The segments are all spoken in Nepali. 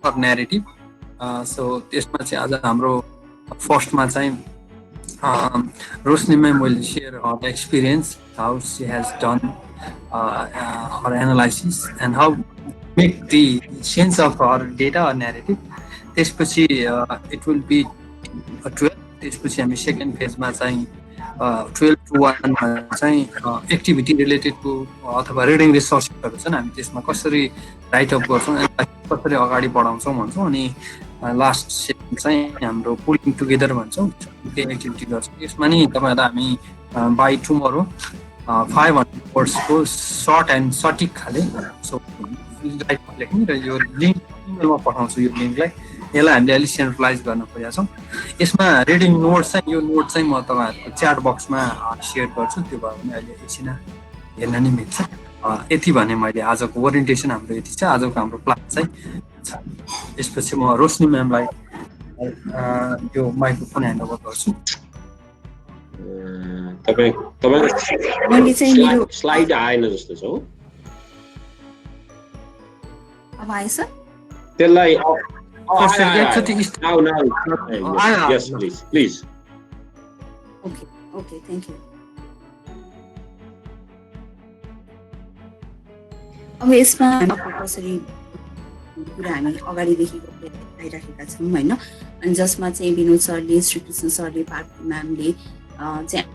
अर न्यारेटिभ सो त्यसमा चाहिँ आज हाम्रो फर्स्टमा चाहिँ रोशनीमै मैले share her experience how she has done her analysis and how make the sense of her data or narrative त्यसपछि इट विल बी 12 त्यसपछि हामी सेकेन्ड फेजमा चाहिँ 12 to 1 मा चाहिँ एक्टिभिटी रिलेटेड टु अथवा रिडिङ रिसोर्सेसहरू छन् हामी त्यसमा कसरी राइटअप गर्छौँ कसरी अगाडि बढाउँछौँ भन्छौँ अनि लास्ट सेसन चाहिँ हाम्रो पुलिङ टुगेदर भन्छौँ त्यो एक्टिभिटी गर्छौँ यसमा नि तपाईँहरूलाई हामी बाई टुमोरो 500 वर्ड्सको सर्ट एन्ड सटिक खाले सो राइटमा लेख्ने र यो लिङ्क इमेलमा पठाउँछु यो लिङ्कलाई यसलाई हामीले अलिक सेन्ट्रलाइज गर्न खोजेका छौँ यसमा रिडिङ नोट्स चाहिँ यो नोट चाहिँ म तपाईँहरूको च्याट बक्समा सेयर गर्छु त्यो भयो भने अहिले एकछिन हेर्न नि मिल्छ यति भने मैले आजको ओरिएन्टेसन हाम्रो यति छ आजको हाम्रो प्लान चाहिँ छ यसपछि म रोशनी म्यामलाई यो माइक्रोफोन ह्यान्डओभर गर्छु मैले चाहिँ मेरो स्लाइड आएन जस्तो छ हो अब आएछ त्यसलाई now yes please okay thank you अब यसमा कसरी कुरा हामी अगाडिदेखि आइराखेका छौँ होइन अनि जसमा चाहिँ विनोद सरले श्रीकृष्ण सरले पार्वती म्यामले चाहिँ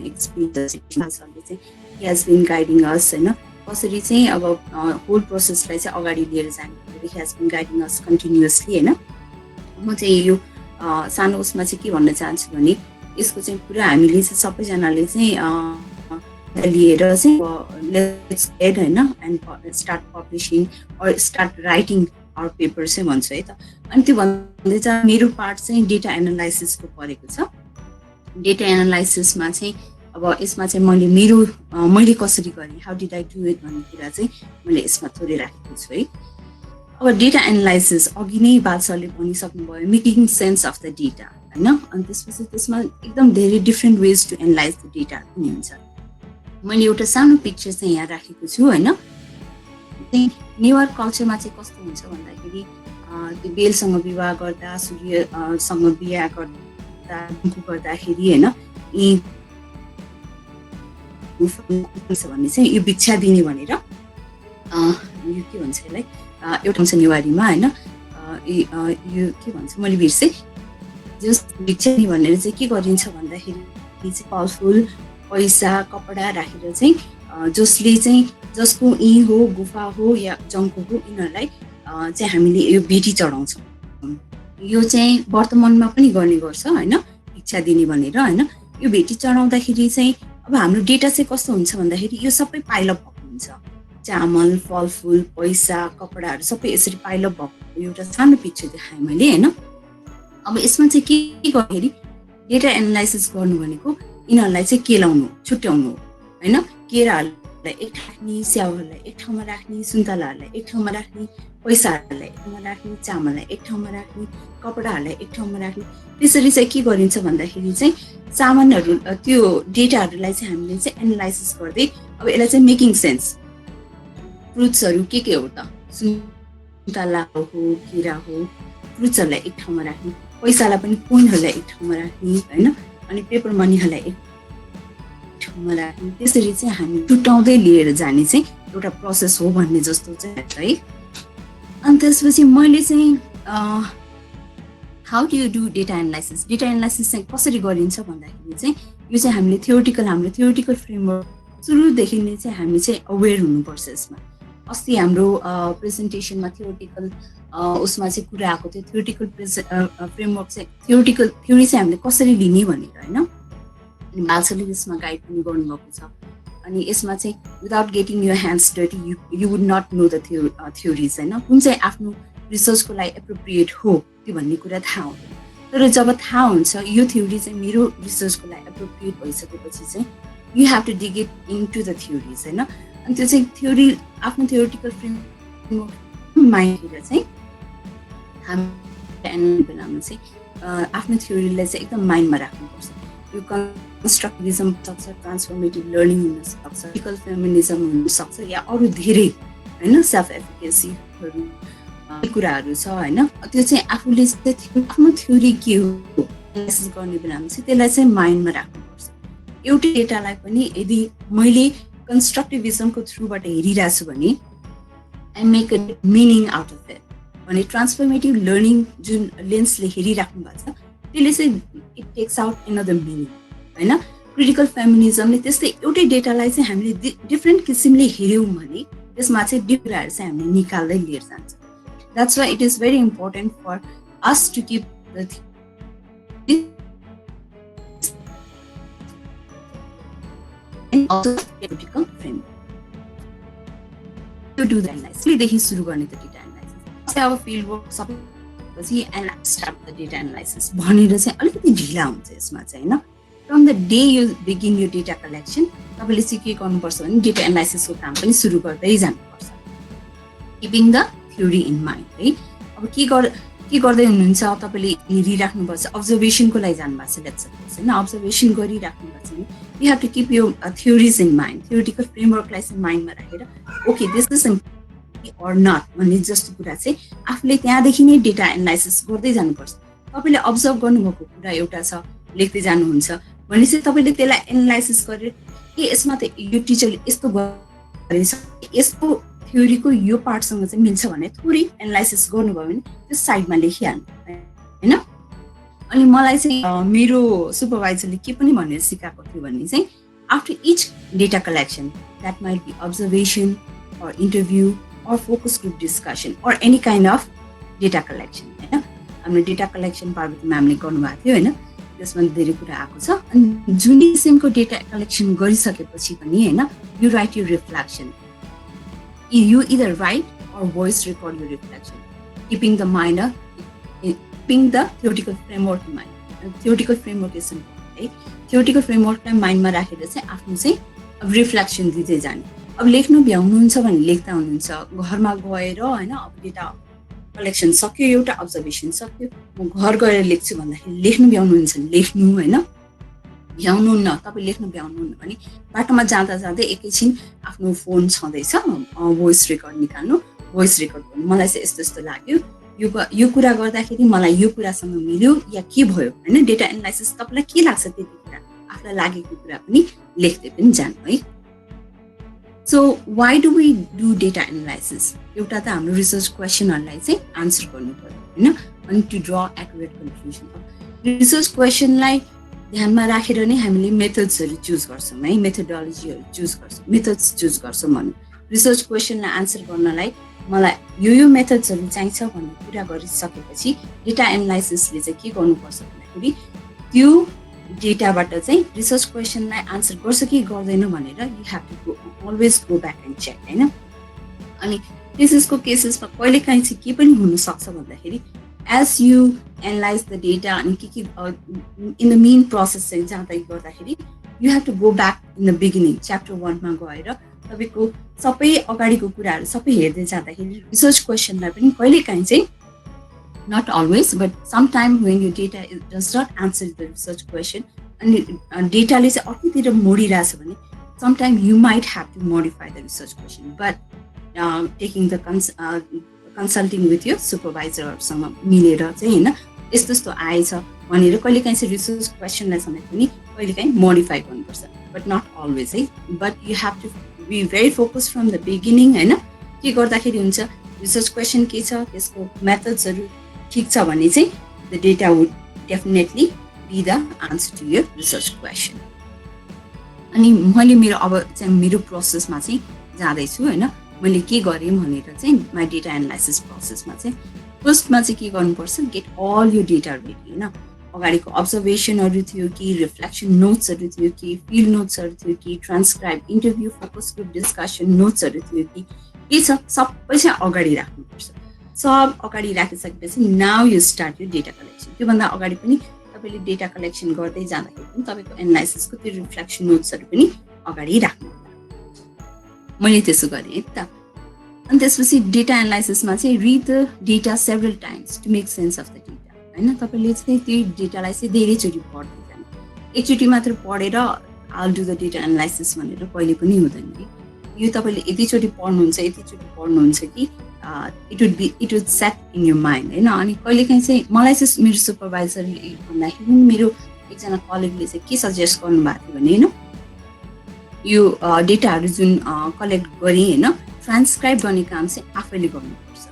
एक्सपिरियन्स सरले चाहिँ he has been guiding us होइन कसरी चाहिँ अब होल प्रोसेसलाई चाहिँ अगाडि लिएर जाने he has been guiding us continuously होइन म चाहिँ यो सानो उसमा चाहिँ के भन्न चाहन्छु भने यसको चाहिँ पुरा हामीले चाहिँ सबैजनाले चाहिँ लिएर चाहिँ लेट्स गेट होइन and start publishing or start writing our paper चाहिँ भन्छु है त अनि त्यो भन्दै चाहिँ मेरो पार्ट चाहिँ डेटा एनालाइसिसको परेको छ डेटा एनालाइसिसमा चाहिँ अब यसमा चाहिँ मैले कसरी गरेँ how did I do it भन्ने कुरा चाहिँ मैले यसमा थोरै राखेको छु है अब डेटा एनालाइसिस अघि नै बाल सरले भनिसक्नुभयो making sense of the data होइन अनि त्यसपछि त्यसमा एकदम धेरै different ways to analyse the data पनि हुन्छ मैले एउटा सानो पिक्चर चाहिँ यहाँ राखेको छु होइन नेवार कल्चरमा चाहिँ कस्तो हुन्छ भन्दाखेरि त्यो बेलसँग विवाह गर्दा सूर्यसँग बिहा गर्दाखेरि होइन यी भन्ने चाहिँ यो भिक्षा दिने भनेर यो के भन्छ यसलाई एउटा हुन्छ नेवारीमा होइन यो के भन्छ मैले बिर्सेँ जस भिक्षा दिने भनेर चाहिँ के गरिन्छ भन्दाखेरि चाहिँ फलफुल पैसा कपडा राखेर चाहिँ जसले चाहिँ जसको हो गुफा हो या जङ्को हो यिनीहरूलाई चाहिँ हामीले यो भेटी चढाउँछौँ यो चाहिँ वर्तमानमा पनि गर्ने गर्छ होइन भिक्षा दिने भनेर होइन यो भेटी चढाउँदाखेरि चाहिँ अब हाम्रो डेटा चाहिँ कस्तो हुन्छ भन्दाखेरि यो सबै पाइलअप भएको हुन्छ चामल फलफुल पैसा कपडाहरू सबै यसरी पाइलअप भएको एउटा सानो पिक्चर देखाएँ मैले होइन अब यसमा चाहिँ के गर्दाखेरि डेटा एनालाइसिस गर्नु भनेको यिनीहरूलाई चाहिँ केलाउनु छुट्याउनु होइन केराहरूलाई एक राख्ने स्याउहरूलाई एक ठाउँमा राख्ने सुन्तलाहरूलाई एक ठाउँमा राख्ने पैसाहरूलाई एक ठाउँमा राख्ने चामललाई एक ठाउँमा राख्ने कपडाहरूलाई एक ठाउँमा राख्ने त्यसरी चाहिँ के गरिन्छ भन्दाखेरि चाहिँ सामानहरू त्यो डेटाहरूलाई चाहिँ हामीले चाहिँ एनालाइसिस गर्दै अब यसलाई चाहिँ मेकिङ सेन्स फ्रुट्सहरू के हो त सुन्तला हो केरा हो फ्रुट्सहरूलाई एक ठाउँमा राख्ने पैसालाई पनि कोइनहरूलाई एक ठाउँमा राख्ने होइन अनि पेपर मनीहरूलाई एक ठाउँमा राख्ने त्यसरी चाहिँ हामी छुट्याउँदै लिएर जाने चाहिँ एउटा प्रोसेस हो भन्ने जस्तो चाहिँ है अनि त्यसपछि मैले चाहिँ how do you do data analysis चाहिँ कसरी गरिन्छ भन्दाखेरि चाहिँ यो चाहिँ हामीले हाम्रो थ्योरिटिकल फ्रेमवर्क सुरुदेखि नै चाहिँ हामी चाहिँ अवेर हुनुपर्छ यसमा अस्ति हाम्रो प्रेजेन्टेसनमा थ्योरिटिकल उसमा चाहिँ कुरा आएको थियो थ्योरिटिकल फ्रेमवर्क चाहिँ थ्योरी चाहिँ हामीले कसरी लिने भनेर होइन अनि बालसरले यसमा गाइड पनि गर्नुभएको छ अनि यसमा चाहिँ without getting your hands dirty you would not know the theories होइन कुन चाहिँ आफ्नो रिसर्चको लागि एप्रोप्रिएट हो त्यो भन्ने कुरा थाहा हुँदैन तर जब थाहा हुन्छ यो थ्योरी चाहिँ मेरो रिसर्चको लागि एप्रोप्रिएट भइसकेपछि चाहिँ you have to dig it into the theories होइन अनि त्यो चाहिँ थ्योरी आफ्नो थ्योरिटिकल फ्रेमवर्क माइन्डतिर चाहिँ हाम्रो बेलामा चाहिँ आफ्नो थ्योरीलाई चाहिँ एकदम माइन्डमा राख्नुपर्छ यो कन्स्ट्रक्टिभिजम सक्छ ट्रान्सफर्मेटिभ लर्निङ हुनसक्छ क्रिटिकल फेमिनिजम हुनसक्छ या अरू धेरै होइन सेल्फ एफिकेसीहरू कुराहरू छ होइन त्यो चाहिँ आफूले आफ्नो थ्योरी के हो एनालाइसिस गर्ने बेलामा चाहिँ त्यसलाई चाहिँ माइन्डमा राख्नुपर्छ एउटै डेटालाई पनि यदि मैले कन्स्ट्रक्टिभिजमको थ्रुबाट हेरिरहेको छु भने I make a meaning out of it भने ट्रान्सफर्मेटिभ लर्निङ जुन लेन्सले हेरिराख्नु भएको छ त्यसले चाहिँ it takes out another meaning होइन क्रिटिकल फेमिनिजमले त्यस्तै एउटै डेटालाई चाहिँ हामीले डिफ्रेन्ट किसिमले हेऱ्यौँ भने त्यसमा चाहिँ कुराहरू चाहिँ हामीले निकाल्दै लिएर जान्छ that's why it is very important for us to keep the critical framework. To do the analysis, देखि सुरु गर्ने त डेटा एनालाइसिस अब फिल्ड वर्क सबै and start the data analysis भनेर चाहिँ अलिकति ढिला हुन्छ यसमा चाहिँ होइन from the day you begin यो डेटा कलेक्सन तपाईँले चाहिँ के गर्नुपर्छ भने डेटा एनालाइसिसको काम पनि सुरु गर्दै जानुपर्छ keeping the theory in mind है अब के गर्दै हुनुहुन्छ तपाईँले हेरिराख्नुपर्छ अब्जर्भेसनको लागि जानुभएको छ लेट्स सपोज होइन अब्जर्भेसन गरिराख्नुभएको छ भने you have to keep your theories in mind, theoretical framework like in mind ma rahera okay this is important or not भन्ने जस्तो कुरा चाहिँ आफूले त्यहाँदेखि नै डेटा एनालाइसिस गर्दै जानुपर्छ तपाईँले अब्जर्भ गर्नुभएको कुरा एउटा छ लेख्दै जानुहुन्छ भनेपछि तपाईँले त्यसलाई एनालाइसिस गरेर के यसमा त यो टिचरले यस्तो गरेछ यसको थ्योरीको यो पार्टसँग चाहिँ मिल्छ भने थोरै एनालाइसिस गर्नुभयो भने त्यो साइडमा लेखिहाल्नु होइन अनि मलाई चाहिँ मेरो सुपरभाइजरले के पनि भनेर सिकाएको थियो भने चाहिँ after each data collection that might be observation or interview or focus group discussion or any kind of data collection होइन हाम्रो डेटा कलेक्सन पार्वती म्यामले गर्नुभएको थियो होइन त्यसमा धेरै कुरा आएको छ अनि जुन किसिमको डेटा कलेक्सन गरिसकेपछि पनि होइन you write you reflection you either write or voice record you reflection keeping the mind keeping the theoretical framework in mind. Theoretical framework is important, right? Theoretical framework लाई माइन्डमा राखेर चाहिँ आफ्नो चाहिँ अब रिफ्लेक्सन दिँदै जाने अब लेख्नु भ्याउनुहुन्छ भने लेख्दा हुनुहुन्छ घरमा गएर होइन अब डेटा कलेक्सन सक्यो एउटा अब्जर्भेसन सक्यो म घर गएर लेख्छु भन्दाखेरि लेख्नु भ्याउनुहुन्छ भने लेख्नु होइन भ्याउनुहुन्न तपाईँ लेख्नु भ्याउनुहुन्न भने बाटोमा जाँदा जाँदै एकैछिन आफ्नो फोन छँदैछ भोइस रेकर्ड निकाल्नु भोइस रेकर्ड गर्नु मलाई चाहिँ यस्तो यस्तो लाग्यो यो कुरा गर्दाखेरि मलाई यो कुरासँग मिल्यो या के भयो होइन डेटा एनालाइसिस तपाईँलाई के लाग्छ त्यति कुरा आफूलाई लागेको कुरा पनि लेख्दै पनि जानु है so why do we do data analysis एउटा त हाम्रो रिसर्च क्वेसनहरूलाई चाहिँ आन्सर गर्नु पर्यो होइन अनि to draw accurate conclusion research क्वेसनलाई ध्यानमा राखेर नै हामीले मेथड्सहरू चुज गर्छौँ है मेथोडोलोजीहरू चुज गर्छौँ मेथड्स चुज गर्छौँ भनौँ रिसर्च क्वेसनलाई आन्सर गर्नलाई मलाई यो मेथड्सहरू चाहिन्छ भन्ने कुरा गरिसकेपछि डेटा एनालाइसिसले चाहिँ के गर्नुपर्छ भन्दाखेरि त्यो डेटाबाट चाहिँ रिसर्च क्वेसनलाई आन्सर गर्छ कि गर्दैन भनेर you have to always go back and check होइन अनि त्यसको केसेसमा कहिलेकाहीँ चाहिँ के पनि हुनसक्छ भन्दाखेरि as you analyse the data अनि के इन द मेन प्रोसेस चाहिँ जाँदै गर्दाखेरि you have to go back in the beginning chapter 1 मा गएर तपाईँको सबै अगाडिको कुराहरू सबै हेर्दै जाँदाखेरि रिसर्च क्वेसनलाई पनि कहिलेकाहीँ चाहिँ not always but sometime when यो data does not answer the research question अनि डेटाले चाहिँ अर्कोतिर मोडिरहेछ भने sometime you might have to modify the research question but taking the consulting with यो सुपरभाइजरहरूसँग मिलेर चाहिँ होइन यस्तो यस्तो आएछ भनेर कहिलेकाहीँ चाहिँ रिसर्च क्वेसनलाई समेत पनि कहिलेकाहीँ मोडिफाई गर्नुपर्छ बट नट अलवेज है but you have to be very focus from the beginning होइन के गर्दाखेरि हुन्छ रिसर्च क्वेसन के छ त्यसको मेथड्सहरू ठिक छ भने चाहिँ the data would definitely be the answer to your research question अनि मैले अब चाहिँ मेरो प्रोसेसमा चाहिँ जाँदैछु होइन मैले के गरेँ भनेर चाहिँ माई डेटा एनालाइसिस प्रोसेसमा चाहिँ फर्स्टमा चाहिँ के गर्नुपर्छ गेट अल यो डेटा रेडी होइन अगाडिको अब्जर्भेसनहरू थियो कि रिफ्लेक्सन नोट्सहरू थियो कि फिल्ड नोट्सहरू थियो कि transcribe interview focus group discussion नोट्सहरू थियो कि के छ सबै चाहिँ अगाडि राख्नुपर्छ सब अगाडि राखिसकेपछि नाउ यु स्टार्ट यो डेटा कलेक्सन त्योभन्दा अगाडि पनि तपाईँले डेटा कलेक्सन गर्दै जाँदाखेरि पनि तपाईँको एनालाइसिसको त्यो रिफ्लेक्सन नोट्सहरू पनि अगाडि राख्नु मैले त्यसो गरेँ है त अनि त्यसपछि डेटा एनालाइसिसमा चाहिँ read the data several times to make sense of the data होइन तपाईँले चाहिँ त्यो डेटालाई चाहिँ धेरैचोटि पढ्दै जानु एकचोटि मात्र पढेर आल डु द डेटा एनालाइसिस भनेर कहिले पनि हुँदैन है यो तपाईँले यतिचोटि पढ्नुहुन्छ कि it would set in your mind होइन. अनि कहिलेकाहीँ चाहिँ मलाई चाहिँ मेरो सुपरभाइजरले भन्दाखेरि मेरो एकजना कलिगले चाहिँ के सजेस्ट गर्नुभएको थियो भने होइन, यो डेटाहरू जुन कलेक्ट गरेँ होइन, ट्रान्सक्राइब गर्ने काम चाहिँ आफैले गर्नुपर्छ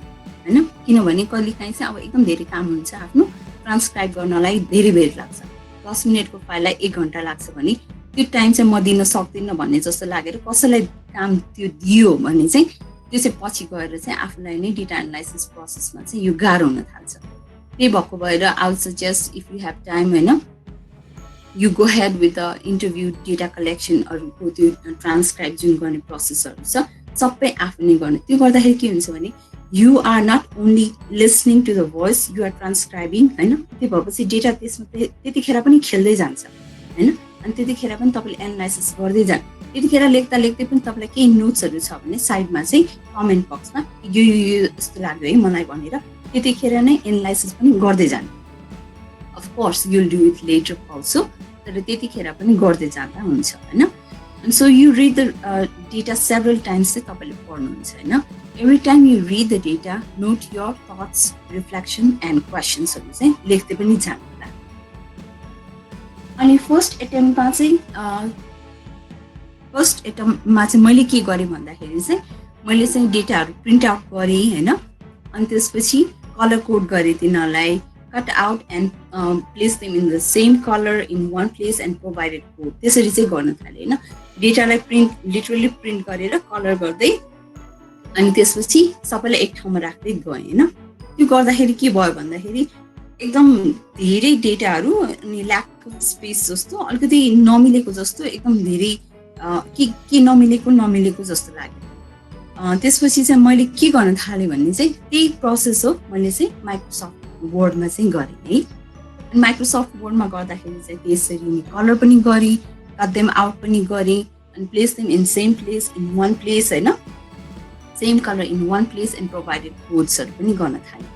होइन. किनभने कहिलेकाहीँ चाहिँ अब एकदम धेरै काम हुन्छ आफ्नो, ट्रान्सक्राइब गर्नलाई धेरै बेर लाग्छ. 10 मिनटको फाइललाई 1 घन्टा लाग्छ भने त्यो टाइम चाहिँ म दिन सक्दिनँ भन्ने जस्तो लागेर कसैलाई काम त्यो दियो भने चाहिँ त्यो चाहिँ पछि गएर चाहिँ आफूलाई नै डेटा एनालाइसिस प्रोसेसमा चाहिँ यो गाह्रो हुन थाल्छ. त्यही भएको भएर I would suggest if you have time होइन, you go head with the interview data कलेक्सनहरूको त्यो ट्रान्सक्राइब जुन गर्ने प्रोसेसहरू छ सबै आफू नै गर्ने. त्यो गर्दाखेरि के हुन्छ भने you are not only listening to the voice, you are transcribing होइन. त्यो भएपछि डेटा त्यसमा त्यतिखेर पनि खेल्दै जान्छ होइन. अनि त्यतिखेर पनि तपाईँले एनालाइसिस गर्दै जानु. त्यतिखेर लेख्दा पनि तपाईँलाई केही नोट्सहरू छ भने साइडमा चाहिँ कमेन्ट बक्समा यो यस्तो लाग्यो है मलाई भनेर त्यतिखेर नै एनालाइसिस पनि गर्दै जानु. Of course you'll do it later also, तर त्यतिखेर पनि गर्दै जाँदा हुन्छ होइन. And so you read the data several times चाहिँ तपाईँले पढ्नुहुन्छ होइन. Every time you read the data, note your thoughts, reflection and questions-हरू चाहिँ लेख्दै पनि जानु होला. अनि फर्स्ट एटेम्पमा चाहिँ मैले के गरेँ भन्दाखेरि चाहिँ मैले चाहिँ डेटाहरू प्रिन्ट आउट गरेँ होइन. अनि त्यसपछि कलर कोड गरेँ तिनीहरूलाई, cut out and place them in the same color in one place and provided code. त्यसरी चाहिँ गर्न थालेँ होइन. डेटालाई लिटरली प्रिन्ट गरेर कलर गर्दै अनि त्यसपछि सबैलाई एक ठाउँमा राख्दै गएँ होइन. त्यो गर्दाखेरि के भयो भन्दाखेरि एकदम धेरै डेटाहरू अनि ल्याक अफ स्पेस जस्तो अलिकति नमिलेको जस्तो एकदम धेरै के नमिलेको जस्तो लाग्यो. त्यसपछि चाहिँ मैले के गर्न थालेँ भन्ने चाहिँ त्यही प्रोसेस हो मैले चाहिँ माइक्रोसफ्ट वर्डमा चाहिँ गरेँ है. माइक्रोसफ्ट वर्डमा गर्दाखेरि चाहिँ त्यसरी कलर पनि गरेँ, कट देम आउट पनि गरेँ and place them in same place in one place होइन, same color in one place and provided codes-हरू पनि गर्न थालेँ.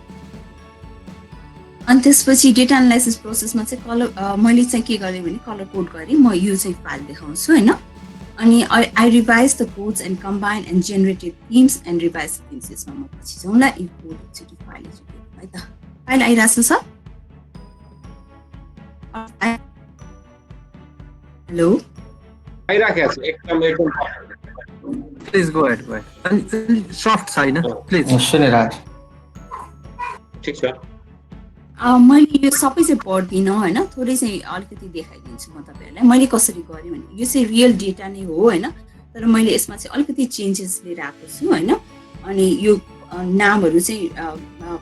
अनि त्यसपछि डेटा एनालाइसिस प्रोसेसमा चाहिँ कलर मैले चाहिँ के गरेँ भने कलर कोड गरेँ. म यो चाहिँ फाइल देखाउँछु होइन. अनि I revise the codes and combine and generated themes and revise themes. यसमा म पछि जाउँला. यो कोड एकचोटि फाइल है त. फाइल आइरहेको छ. हेलो आइराखेको छ एकदम. Please go head. सफ्ट छैन प्लिज सुनिरहेको ठिक छ. मैले यो सबै चाहिँ पढ्दिनँ होइन, थोरै चाहिँ अलिकति देखाइदिन्छु म तपाईँहरूलाई मैले कसरी गरेँ भने. यो चाहिँ रियल डेटा नै हो होइन, तर मैले यसमा चाहिँ अलिकति चेन्जेस लिएर आएको छु होइन. अनि यो नामहरू चाहिँ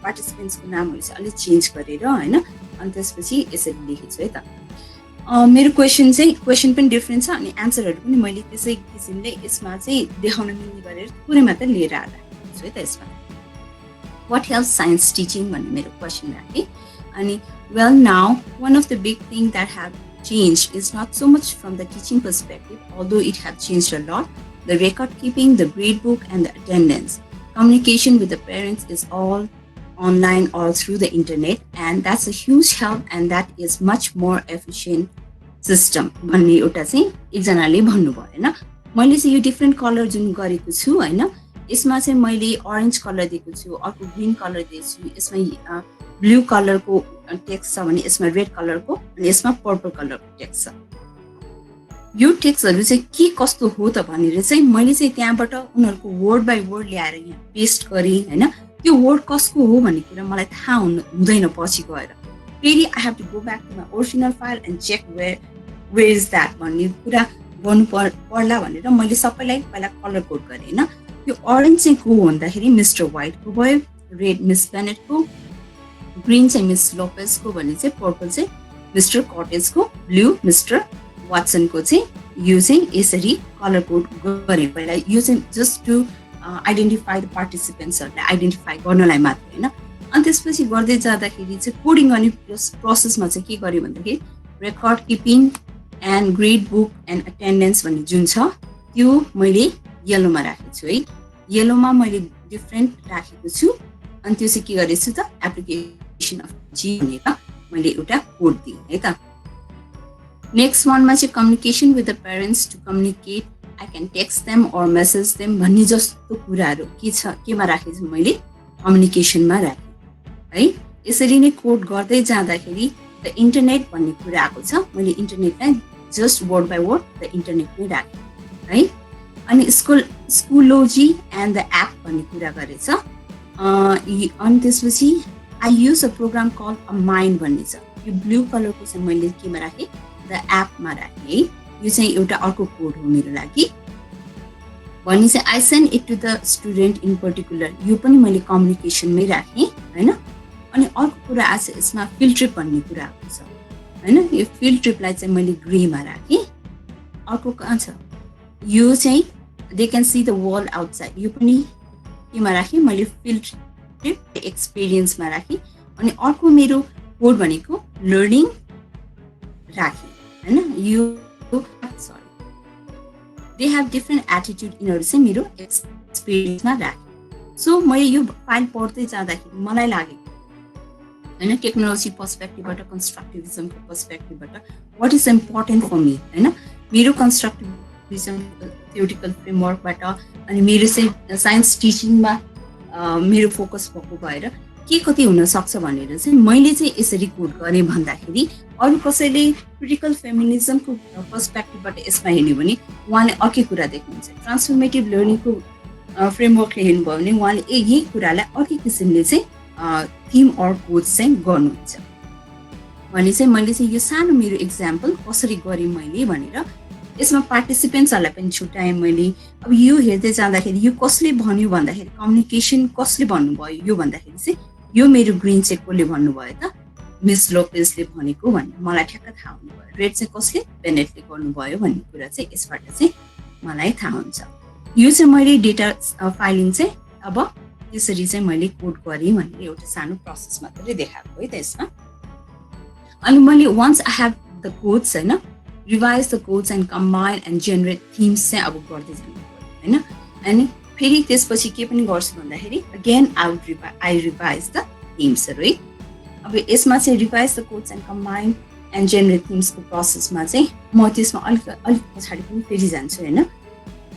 पार्टिसिपेन्ट्सको नामहरू चाहिँ अलिक चेन्ज गरेर होइन. अनि त्यसपछि यसरी लेखेको छु है त. मेरो क्वेसन पनि डिफ्रेन्ट छ अनि एन्सरहरू पनि मैले त्यसै किसिमले यसमा चाहिँ देखाउन मिल्ने गरेर थोरै मात्र लिएर आएको छु है त. यसमा वाट हेल्प साइन्स टिचिङ भन्ने मेरो क्वेसन राखेँ. अनि well now one of the big thing that have change is not so much from the teaching perspective, although it have change a lot. The record keeping, the grade book and the attendance, communication with the parents is all online or through the internet, and that's a huge help and that is much more efficient system भन्ने एउटा चाहिँ एकजनाले भन्नुभयो होइन. मैले चाहिँ यो डिफ्रेन्ट कलर जुन गरेको छु होइन, यसमा चाहिँ मैले अरेन्ज कलर दिएको छु, अर्को ग्रिन कलर दिएको छु, यसमा ब्लू कलरको टेक्स्ट छ भने यसमा रेड कलरको अनि यसमा पर्पल कलरको टेक्स्ट छ. यो टेक्स्टहरू चाहिँ के कस्तो हो त भनेर चाहिँ मैले चाहिँ त्यहाँबाट उनीहरूको वर्ड बाई वर्ड ल्याएर यहाँ पेस्ट गरेँ होइन. त्यो वर्ड कसको हो भन्ने कुरा मलाई थाहा हुँदैन पछि गएर. फेरि I have to go back to my original file and check where is that भन्ने कुरा गर्नु पर्ला भनेर मैले सबैलाई पहिला कलर कोड गरेँ होइन. यो अरेन्ज चाहिँ को भन्दाखेरि मिस्टर वाइटको भयो, रेड मिस बेनेटको, ग्रिन चाहिँ मिस लोपेसको भने चाहिँ पर्पल चाहिँ मिस्टर कटेजको, ब्लू मिस्टर वाट्सनको चाहिँ यो चाहिँ यसरी कलर कोड गरेँ पहिला. यो चाहिँ जस्ट टु आइडेन्टिफाई द पार्टिसिपेन्ट्सहरूलाई आइडेन्टिफाई गर्नलाई मात्र होइन. अनि त्यसपछि गर्दै जाँदाखेरि चाहिँ कोडिङ गर्ने प्रोसेसमा चाहिँ के गरेँ भन्दाखेरि record keeping and grade book and attendance भन्ने जुन छ त्यो मैले येलोमा राखेको छु है. येलोमा मैले डिफ्रेन्ट राखेको छु. अनि त्यो चाहिँ के गरेको छु त एप्लिकेसन अफ जी भनेर मैले एउटा कोड दिएँ है त. नेक्स्ट वानमा चाहिँ communication with the parents to communicate I can text them or message them भन्ने जस्तो कुराहरू के छ, केमा राखेँ मैले कम्युनिकेसनमा राखेँ है। यसरी नै कोड गर्दै जाँदाखेरि द इन्टरनेट भन्ने कुरा आएको छ, मैले इन्टरनेटलाई just word by word the internet नै राखेँ है। अनि स्कुलोजी एन्ड द एप भन्ने कुरा गरेछ। अनि त्यसपछि I use a program call a mind भन्ने छ, यो ब्लू कलरको चाहिँ मैले केमा राखेँ द एपमा राखेँ है। यो चाहिँ एउटा अर्को कोड हो मेरो लागि भन्ने चाहिँ I send it to the student in particular, यो पनि मैले कम्युनिकेसनमै राखेँ होइन। अनि अर्को कुरा आज यसमा फिल्ड ट्रिप भन्ने कुरा आएको छ होइन, यो फिल्ड ट्रिपलाई चाहिँ मैले ग्रेमा राखेँ। अर्को कहाँ छ, यो चाहिँ they can see the world outside, यो पनि केमा राखेँ मैले फिल्ड ट्रिप एक्सपिरियन्समा राखेँ। अनि अर्को मेरो कोड भनेको लर्निङ राखेँ होइन। यो दे हेभ डिफ्रेन्ट एटिट्युड, यिनीहरू चाहिँ मेरो एक्सपिरियन्समा राखेँ। सो मैले यो फाइल पढ्दै जाँदाखेरि मलाई लाग्यो होइन, टेक्नोलोजी पर्सपेक्टिभबाट, कन्स्ट्रक्टिभिजमको पर्सपेक्टिभबाट what is important for me होइन। मेरो कन्स्ट्रक्टिभिजम थ्योरिटिकल फ्रेमवर्कबाट अनि मेरो चाहिँ साइन्स टिचिङमा मेरो फोकस भएको भएर के कति हुनसक्छ भनेर चाहिँ मैले चाहिँ यसरी कोड गरेँ भन्दाखेरि अरू कसैले क्रिटिकल फेमिनिजमको पर्सपेक्टिभबाट यसमा हेर्ने भने उहाँले अर्कै कुरा देख्नुहुन्छ। ट्रान्सफर्मेटिभ लर्निङको फ्रेमवर्कले हेर्नुभयो भने उहाँले यही कुरालाई अर्कै किसिमले चाहिँ थिम अर कोड चाहिँ गर्नुहुन्छ भने चाहिँ मैले चाहिँ यो सानो मेरो इक्जाम्पल कसरी गरेँ मैले भनेर यसमा पार्टिसिपेन्ट्सहरूलाई पनि छुट्याएँ मैले। अब यो हेर्दै जाँदाखेरि यो कसले भन्यो भन्दाखेरि कम्युनिकेसन कसले भन्नुभयो यो भन्दाखेरि चाहिँ यो मेरो ग्रिन चाहिँ कसले भन्नुभयो त मिस लोपेजले भनेको भन्ने मलाई ठ्याक्क थाहा हुनुभयो। रेड चाहिँ कसले बेनेटले गर्नुभयो भन्ने कुरा चाहिँ यसबाट चाहिँ मलाई थाहा हुन्छ। यो चाहिँ मैले डेटा फाइलिङ चाहिँ अब त्यसरी चाहिँ मैले कोड गरेँ भनेर एउटा सानो प्रोसेस मात्रै देखाएको है त यसमा। अनि मैले once I have the codes होइन, revise the codes and combine and generate themes चाहिँ अब गर्दै जानु पर्यो होइन। अनि फेरि त्यसपछि के पनि गर्छु भन्दाखेरि अगेन आई रिभाइज द थिम्सहरू है। अब यसमा चाहिँ revise the codes and combine and generate थिम्सको प्रोसेसमा चाहिँ म त्यसमा अलिक पछाडि पनि फेरि जान्छु होइन।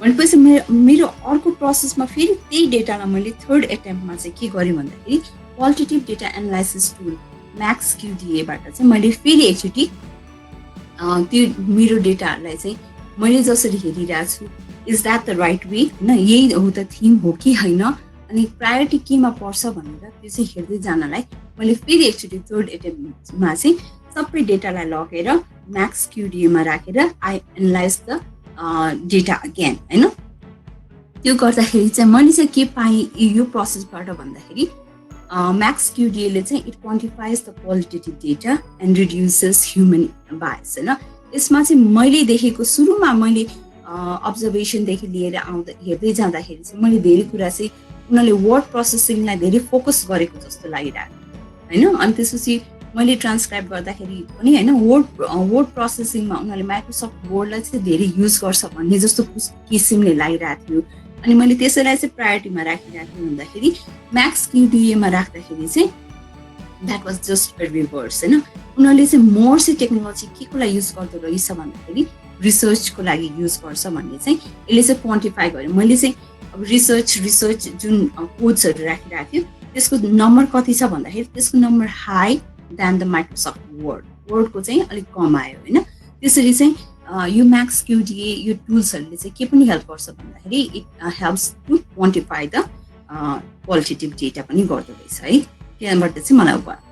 भनेपछि मेरो अर्को प्रोसेसमा फेरि त्यही डेटालाई मैले थर्ड एटेम्पमा चाहिँ के गरेँ भन्दाखेरि क्वालिटेटिभ डेटा एनालाइसिस टुल म्याक्स क्युडिएबाट चाहिँ मैले फेरि एकचोटि त्यो मेरो डेटाहरूलाई चाहिँ मैले जसरी हेरिरहेको छु is that the right way होइन, यही हो त थिम हो कि होइन, अनि प्रायोरिटी केमा पर्छ भनेर त्यो चाहिँ हेर्दै जानलाई मैले फेरि एकचोटि थर्ड एटेम्पमा चाहिँ सबै डेटालाई लगेर म्याक्स क्युडिएमा राखेर I analyse the data again होइन। त्यो गर्दाखेरि चाहिँ मैले चाहिँ के पाएँ यो प्रोसेसबाट भन्दाखेरि म्याक्स क्युडिएले चाहिँ it quantifies the qualitative data and reduces human bias होइन। यसमा चाहिँ मैले देखेको सुरुमा मैले अब्जर्भेसनदेखि लिएर हेर्दै जाँदाखेरि चाहिँ मैले धेरै कुरा चाहिँ उनीहरूले वर्ड प्रोसेसिङलाई धेरै फोकस गरेको जस्तो लागिरहेको होइन। अनि त्यसपछि मैले ट्रान्सक्राइब गर्दाखेरि पनि होइन वर्ड प्रोसेसिङमा उनीहरूले माइक्रोसफ्ट वर्डलाई चाहिँ धेरै युज गर्छ भन्ने जस्तो किसिमले लागिरहेको थियो। अनि मैले त्यसैलाई चाहिँ प्रायोरिटीमा राखिरहेको थिएँ भन्दाखेरि म्याक्स क्युडिएमा राख्दाखेरि चाहिँ द्याट वाज जस्ट रिभर्स होइन। उनीहरूले चाहिँ मोर चाहिँ टेक्नोलोजी के को लागि युज गर्दो रहेछ भन्दाखेरि रिसर्चको लागि युज गर्छ भन्ने चाहिँ यसले चाहिँ क्वान्टिफाई गर्यो। मैले चाहिँ अब रिसर्च जुन कोड्सहरू राखिरहेको थियो त्यसको नम्बर कति छ भन्दाखेरि त्यसको number high then the Microsoft वर्डको चाहिँ अलिक कम आयो होइन। त्यसरी चाहिँ यो म्याक्स क्युडिए यो टुल्सहरूले चाहिँ के पनि हेल्प गर्छ भन्दाखेरि it helps to quantify the qualitative data पनि गर्दो रहेछ है। त्यहाँबाट चाहिँ मलाई भयो।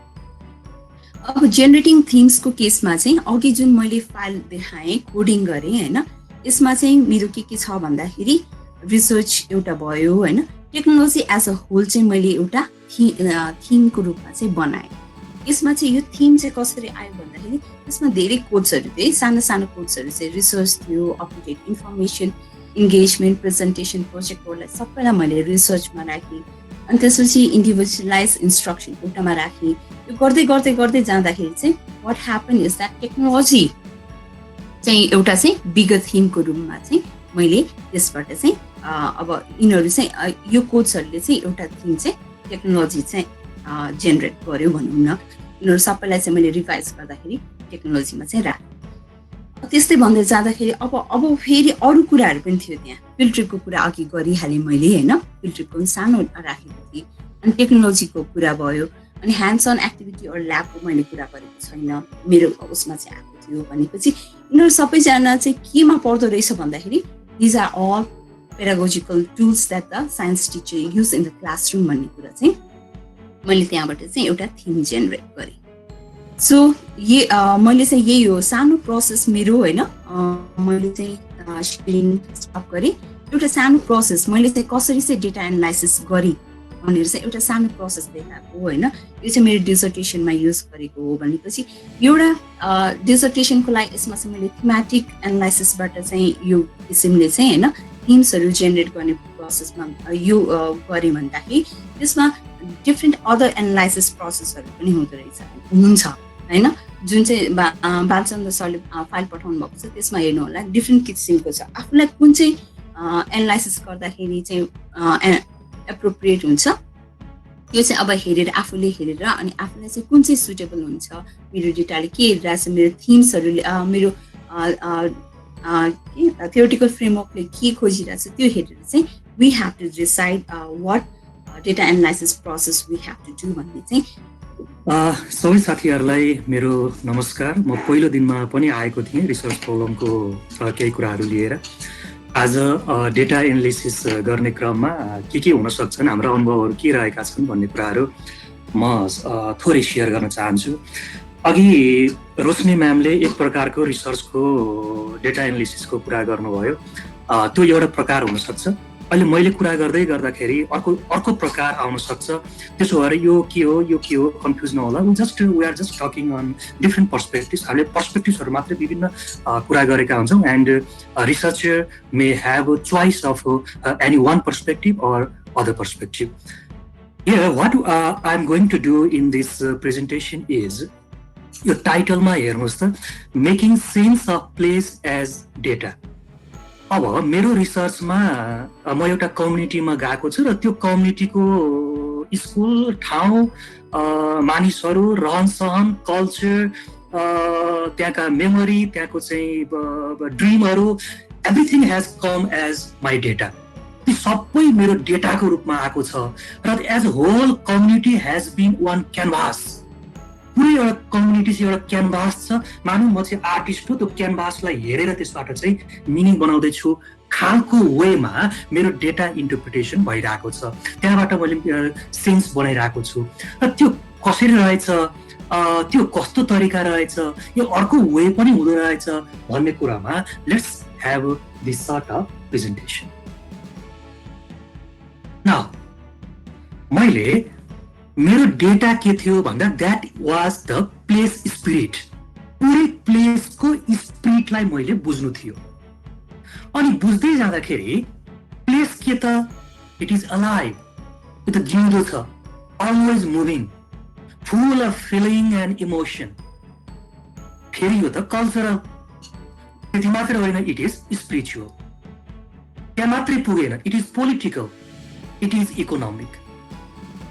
अब जेनेरेटिङ थिम्सको केसमा चाहिँ अघि जुन मैले फाइल देखाएँ कोडिङ गरेँ होइन, यसमा चाहिँ मेरो के छ भन्दाखेरि रिसर्च एउटा भयो होइन। टेक्नोलोजी एज अ होल चाहिँ मैले एउटा थिमको रूपमा चाहिँ बनाएँ। यसमा चाहिँ यो थिम चाहिँ कसरी आयो भन्दाखेरि यसमा धेरै कोड्सहरू थियो, सानो सानो कोड्सहरू चाहिँ रिसर्च थियो, update information, engagement, presentation, project वर्कलाई सबैलाई मैले रिसर्चमा राखेँ। अनि त्यसपछि इन्डिभिजुअलाइज इन्स्ट्रक्सन एउटामा राखेँ। यो गर्दै गर्दै गर्दै जाँदाखेरि चाहिँ what happen is that technology चाहिँ एउटा चाहिँ बिगर थिमको रूपमा चाहिँ मैले त्यसबाट चाहिँ अब यिनीहरू चाहिँ यो कोड्सहरूले चाहिँ एउटा थिम चाहिँ टेक्नोलोजी चाहिँ जेनेरेट गर्यो भनौँ न। यिनीहरू सबैलाई चाहिँ मैले रिभाइज गर्दाखेरि टेक्नोलोजीमा चाहिँ राखेँ। त्यस्तै भन्दै जाँदाखेरि अब फेरि अरू कुराहरू पनि थियो त्यहाँ। फिल्ड ट्रिपको कुरा अघि गरिहालेँ मैले होइन, फिल्ड ट्रिपको पनि सानो राखेको थिएँ। अनि टेक्नोलोजीको कुरा भयो, अनि ह्यान्ड्स अन एक्टिभिटी अरू ल्याबको मैले कुरा गरेको छैन, मेरो उसमा चाहिँ आएको थियो भनेपछि यिनीहरू सबैजना चाहिँ केमा पर्दो रहेछ भन्दाखेरि these are all pedagogical tools that the science teacher use in the classroom भन्ने कुरा चाहिँ मैले त्यहाँबाट चाहिँ एउटा थिम जेनेरेट गरेँ। सो मैले चाहिँ यही हो सानो प्रोसेस मेरो होइन, मैले चाहिँ सेयरिङ स्टप गरेँ। एउटा सानो प्रोसेस मैले चाहिँ कसरी चाहिँ डेटा एनालाइसिस गरेँ भनेर चाहिँ एउटा सानो प्रोसेस देखाएको होइन। यो चाहिँ मेरो डिजर्टेसनमा युज गरेको हो भनेपछि एउटा डिजर्टेसनको लागि यसमा चाहिँ मैले थीमेटिक एनालाइसिसबाट चाहिँ यो किसिमले चाहिँ होइन थिम्सहरू जेनेरेट गर्ने प्रोसेसमा यो गरेँ भन्दाखेरि त्यसमा डिफ्रेन्ट अदर एनालाइसिस प्रोसेसहरू पनि हुन्छ होइन, जुन चाहिँ बालचन्द्र सरले फाइल पठाउनु भएको छ त्यसमा हेर्नु होला डिफ्रेन्ट किसिमको छ। आफूलाई कुन चाहिँ एनालाइसिस गर्दाखेरि चाहिँ एप्रोप्रिएट हुन्छ त्यो चाहिँ अब हेरेर आफूले हेरेर अनि आफूलाई चाहिँ कुन चाहिँ सुटेबल हुन्छ, मेरो डेटाले के हेरिरहेको छ, मेरो थिम्सहरूले मेरो थ्योरिटिकल फ्रेमवर्कले के खोजिरहेको छ त्यो हेरेर चाहिँ we have to decide what data analysis process we have to do भन्ने चाहिँ। सबै साथीहरूलाई मेरो नमस्कार। म पहिलो दिनमा पनि आएको थिएँ रिसर्च प्रब्लमको केही कुराहरू लिएर। आज डेटा एनालिसिस गर्ने क्रममा के हुन सक्छन्, हाम्रा अनुभवहरू के रहेका छन् भन्ने कुराहरू म थोरै सेयर गर्न चाहन्छु। अघि रोशनी म्यामले एक प्रकारको रिसर्चको डेटा एनालिसिसको कुरा गर्नुभयो, त्यो एउटा प्रकार हुनसक्छ। अहिले मैले कुरा गर्दै गर्दाखेरि अर्को प्रकार आउन सक्छ। त्यसो भएर यो के हो कन्फ्युज नहोला। We are just talking on different perspectives. हामीले पर्सपेक्टिभ्सहरू मात्रै विभिन्न कुरा गरेका हुन्छौँ and researcher may have a choice of any one perspective or other perspective. Here what I am going to do in this presentation is, यो टाइटलमा हेर्नुहोस् त, making sense of place as data. अब मेरो रिसर्चमा म एउटा कम्युनिटीमा गएको छु र त्यो कम्युनिटीको स्कुल, ठाउँ, मानिसहरू, रहनसहन, कल्चर, त्यहाँका मेमोरी, त्यहाँको चाहिँ ड्रिमहरू, everything has come as my data. ती सबै मेरो डेटाको रूपमा आएको छ र as whole community has been one canvas. पुरै एउटा कम्युनिटी चाहिँ एउटा क्यानभास छ। मानौँ म चाहिँ आर्टिस्ट हो, त्यो क्यानभासलाई हेरेर त्यसबाट चाहिँ मिनिङ बनाउँदैछु खालको वेमा मेरो डेटा इन्टरप्रिटेसन भइरहेको छ। त्यहाँबाट मैले सेन्स बनाइरहेको छु र त्यो कसरी रहेछ, त्यो कस्तो तरिका रहेछ, यो अर्को वे पनि हुँदो रहेछ भन्ने कुरामा let's have this sort of presentation. Now मैले मेरो डेटा के थियो भन्दा that was the place spirit. पुरै प्लेसको स्पिरिटलाई मैले बुझ्नु थियो। अनि बुझ्दै जाँदाखेरि प्लेस के त, इट इज अलाइभ, यो त जिउँदो छ, always moving, full of feeling and emotion. फेरि यो त कल्चरल, त्यति मात्र होइन, इट इज स्पिरिचुअल। त्यहाँ मात्रै पुगेन, it is political, it is economic.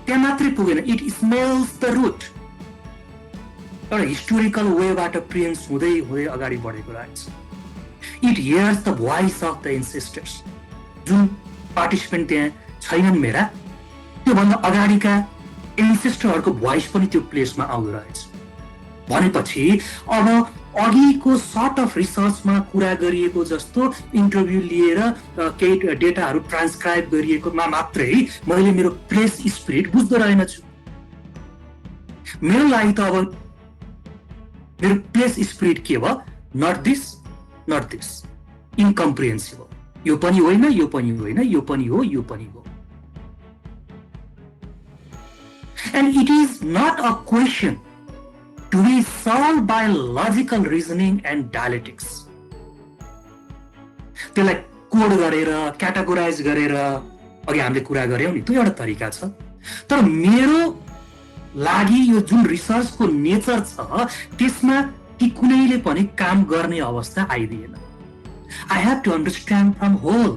त्यहाँ मात्रै पुगेन, इट स्मेल्स द रुट। एउटा हिस्टोरिकल वेबाट प्रिन्स हुँदै हुँदै अगाडि बढेको रहेछ। It hears the voice of the ancestors. जुन पार्टिसिपेन्ट त्यहाँ छैनन् मेरा, त्योभन्दा अगाडिका एन्सेस्टरहरूको भोइस पनि त्यो प्लेसमा आउँदो रहेछ। भनेपछि अब अघिको सर्ट अफ रिसर्चमा कुरा गरिएको जस्तो इन्टरभ्यू लिएर केही डेटाहरू ट्रान्सक्राइब गरिएकोमा मात्रै मैले मेरो प्लेस स्पिरिट बुझ्दो रहेनछु। मेरो लागि त अब मेरो प्लेस स्पिरिट के भयो, नट दिस नट दिस, इनकम्प्रिहेन्सिबल। यो पनि होइन, यो पनि होइन, यो पनि हो, यो पनि हो। And it is not a question to be solved by logical reasoning and dialectics. त्यसलाई कोड गरेर क्याटेगोराइज गरेर अघि हामीले कुरा गर्यौं नि, त्यो एउटा तरिका छ। तर मेरो लागि यो जुन रिसर्चको नेचर छ त्यसमा ती कुनैले पनि काम गर्ने अवस्था आइदिएन। I have to understand from whole,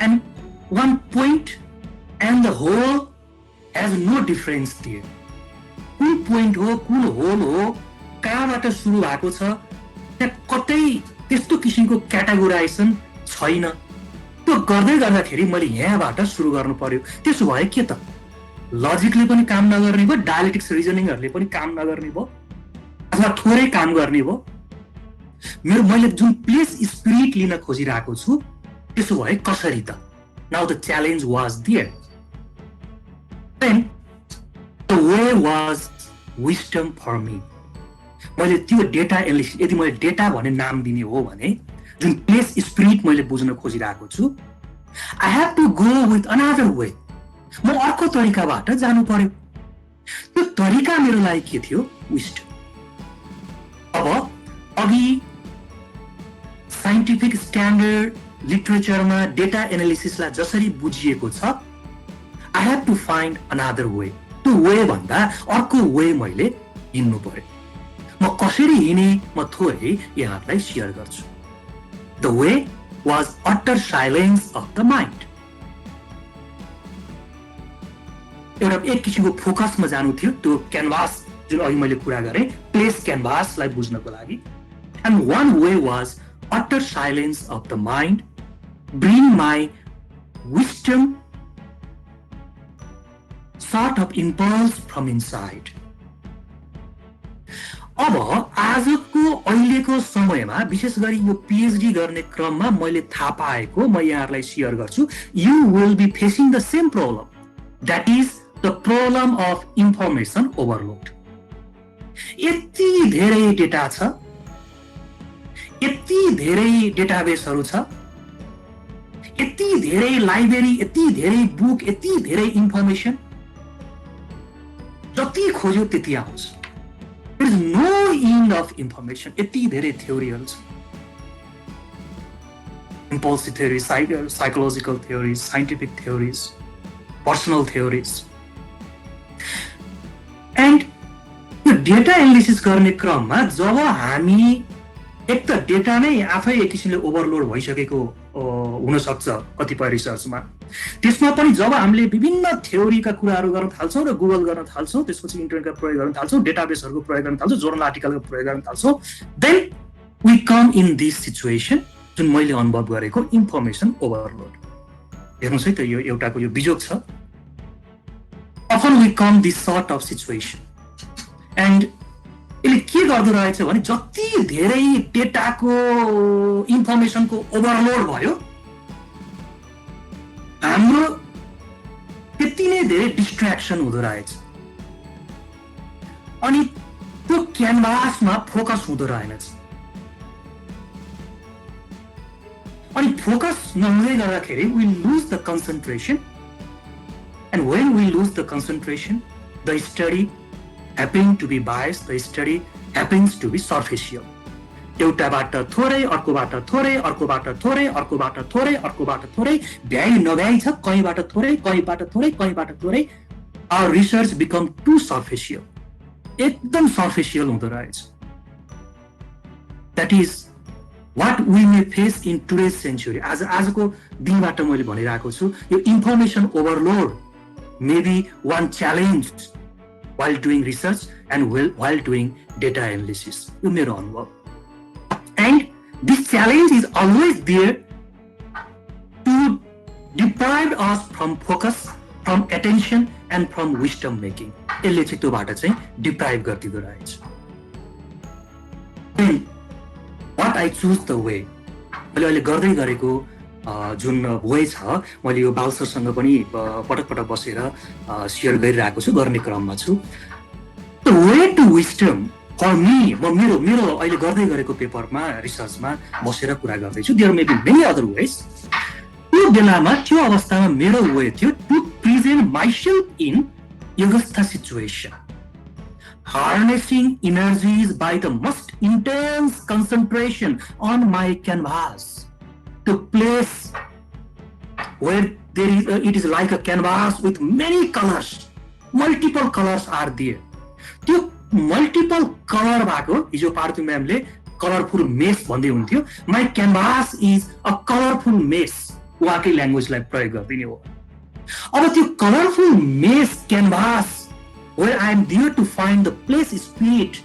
and one point and the whole has no difference there. कुन पोइन्ट हो, कुन होल हो, कहाँबाट सुरु भएको छ, त्यहाँ कतै त्यस्तो किसिमको क्याटेगोराइजेसन छैन। त्यो गर्दै गर्दाखेरि मैले यहाँबाट सुरु गर्नु पर्यो। त्यसो भए के त लजिकले पनि काम नगर्ने भयो, डायलेक्टिक्स रिजनिङहरूले पनि काम नगर्ने भयो, अथवा थोरै काम गर्ने भयो। मैले जुन प्लेस स्पिरिट लिन खोजिरहेको छु त्यसो भए कसरी त? Now the challenge was there. Then the way was wisdom for me. मैले त्यो डेटा एनालिसिस, यदि मैले डेटा भन्ने नाम दिने हो भने जुन प्लेस स्पिरिट मैले बुझ्न खोजिरहेको छु, I have to go with another way. म अर्को तरिकाबाट जानु पर्यो। त्यो तरिका मेरो लागि के थियो? विस्डम। अब अघि साइन्टिफिक स्ट्यान्डर्ड लिटरेचरमा डेटा एनालिसिसलाई जसरी बुझिएको छ, I have to find another way. त्यो वे भन्दा अर्को वे मैले हिँड्नु पर्यो। म कसरी हिँडे म थोरै यहाँहरूलाई सेयर गर्छु। The way was utter silence of the mind. एउटा एक किसिमको फोकसमा जानु थियो, त्यो क्यानभास जुन अघि मैले कुरा गरेँ, प्लेस क्यानभासलाई बुझ्नको लागि। And one way was utter silence of the mind, bring my wisdom sort of impulse from inside. अब आजको अहिलेको समयमा विशेष गरी यो पीएचडी गर्ने क्रममा मैले थाहा पाएको म यहाँहरूलाई सेयर गर्छु। You will be facing the same problem, that is the problem of information overload. यति धेरै डेटा छ, यति धेरै डेटाबेसहरू छ, यति धेरै लाइब्रेरी, यति धेरै बुक, यति धेरै इन्फर्मेसन, जति खोज्यो त्यति आउँछ। There is no end of information. यति धेरै थ्योरीहरू छ, impulsive theories, psychological theories, scientific theories, personal theories. And यो डेटा एनालिसिस गर्ने क्रममा जब हामी एक त डेटा नै आफै एक किसिमले ओभरलोड भइसकेको हुन सक्छ कतिपय रिसर्चमा, त्यसमा पनि जब हामीले विभिन्न थ्योरीका कुराहरू गर्न थाल्छौँ र गुगल गर्न थाल्छौँ, त्यसपछि इन्टरनेटका प्रयोग गर्न थाल्छौँ, डेटाबेसहरूको प्रयोग गर्न थाल्छौँ, जर्नल आर्टिकलको प्रयोग गर्न थाल्छौँ, then we come in this situation जुन मैले अनुभव गरेको इन्फर्मेसन ओभरलोड। हेर्नुहोस् है त, यो एउटाको यो बिजोग छ। Often we come this sort of situation and यसले के गर्दो रहेछ भने जति धेरै डेटाको इन्फर्मेसनको ओभरलोड भयो, हाम्रो त्यति नै धेरै डिस्ट्र्याक्सन हुँदो रहेछ। अनि त्यो क्यानभासमा फोकस हुँदो रहेनछ। अनि फोकस नहुँदै गर्दाखेरि we lose the concentration, and when we lose the concentration, the study happening to be biased, the study happens to be superficial. एउटाबाट थोरै, अर्कोबाट थोरै, अर्कोबाट थोरै, अर्कोबाट थोरै, अर्कोबाट थोरै, भ्याइ नभ्याइ छ, कहीँबाट थोरै, कहीँबाट थोरै, कहीँबाट थोरै। Our research become too superficial. एकदम superficial हुँदो रहेछ। That is what we may face in today's century. आजको दिनबाट मैले भनिरहेको छु, यो information overload may be one challenge while doing research and while doing data analysis. यो मेरो अनुभव। And this challenge is always there to deprive us from focus, from attention and from wisdom making. यसले चाहिँ त्योबाट चाहिँ डिप्राइभ गरिदिँदो रहेछ। Then what I choose the way, मैले अहिले गर्दै गरेको जुन वे छ, मैले यो बालसरसँग पनि पटक पटक बसेर सेयर गरिरहेको छु, गर्ने क्रममा छु। The way to wisdom for me, म मेरो अहिले गर्दै गरेको पेपरमा रिसर्चमा बसेर कुरा गर्दैछु। There may be many other ways. त्यो बेलामा त्यो अवस्थामा मेरो वे थियो टु प्रेजेन्ट माइसेल्फ इन योगस्था situation, harnessing energies by the most intense concentration on my canvas. To place where it is like a canvas with many colors, multiple colors are there. त्यो मल्टिपल कलर भएको, हिजो पार्थु म्यामले कलरफुल मेस भन्दै हुन्थ्यो, my canvas is a colourful mess, उहाँकै ल्याङ्ग्वेजलाई प्रयोग गरिदिने हो। अब त्यो colourful mess canvas where I am there to find the place spirit,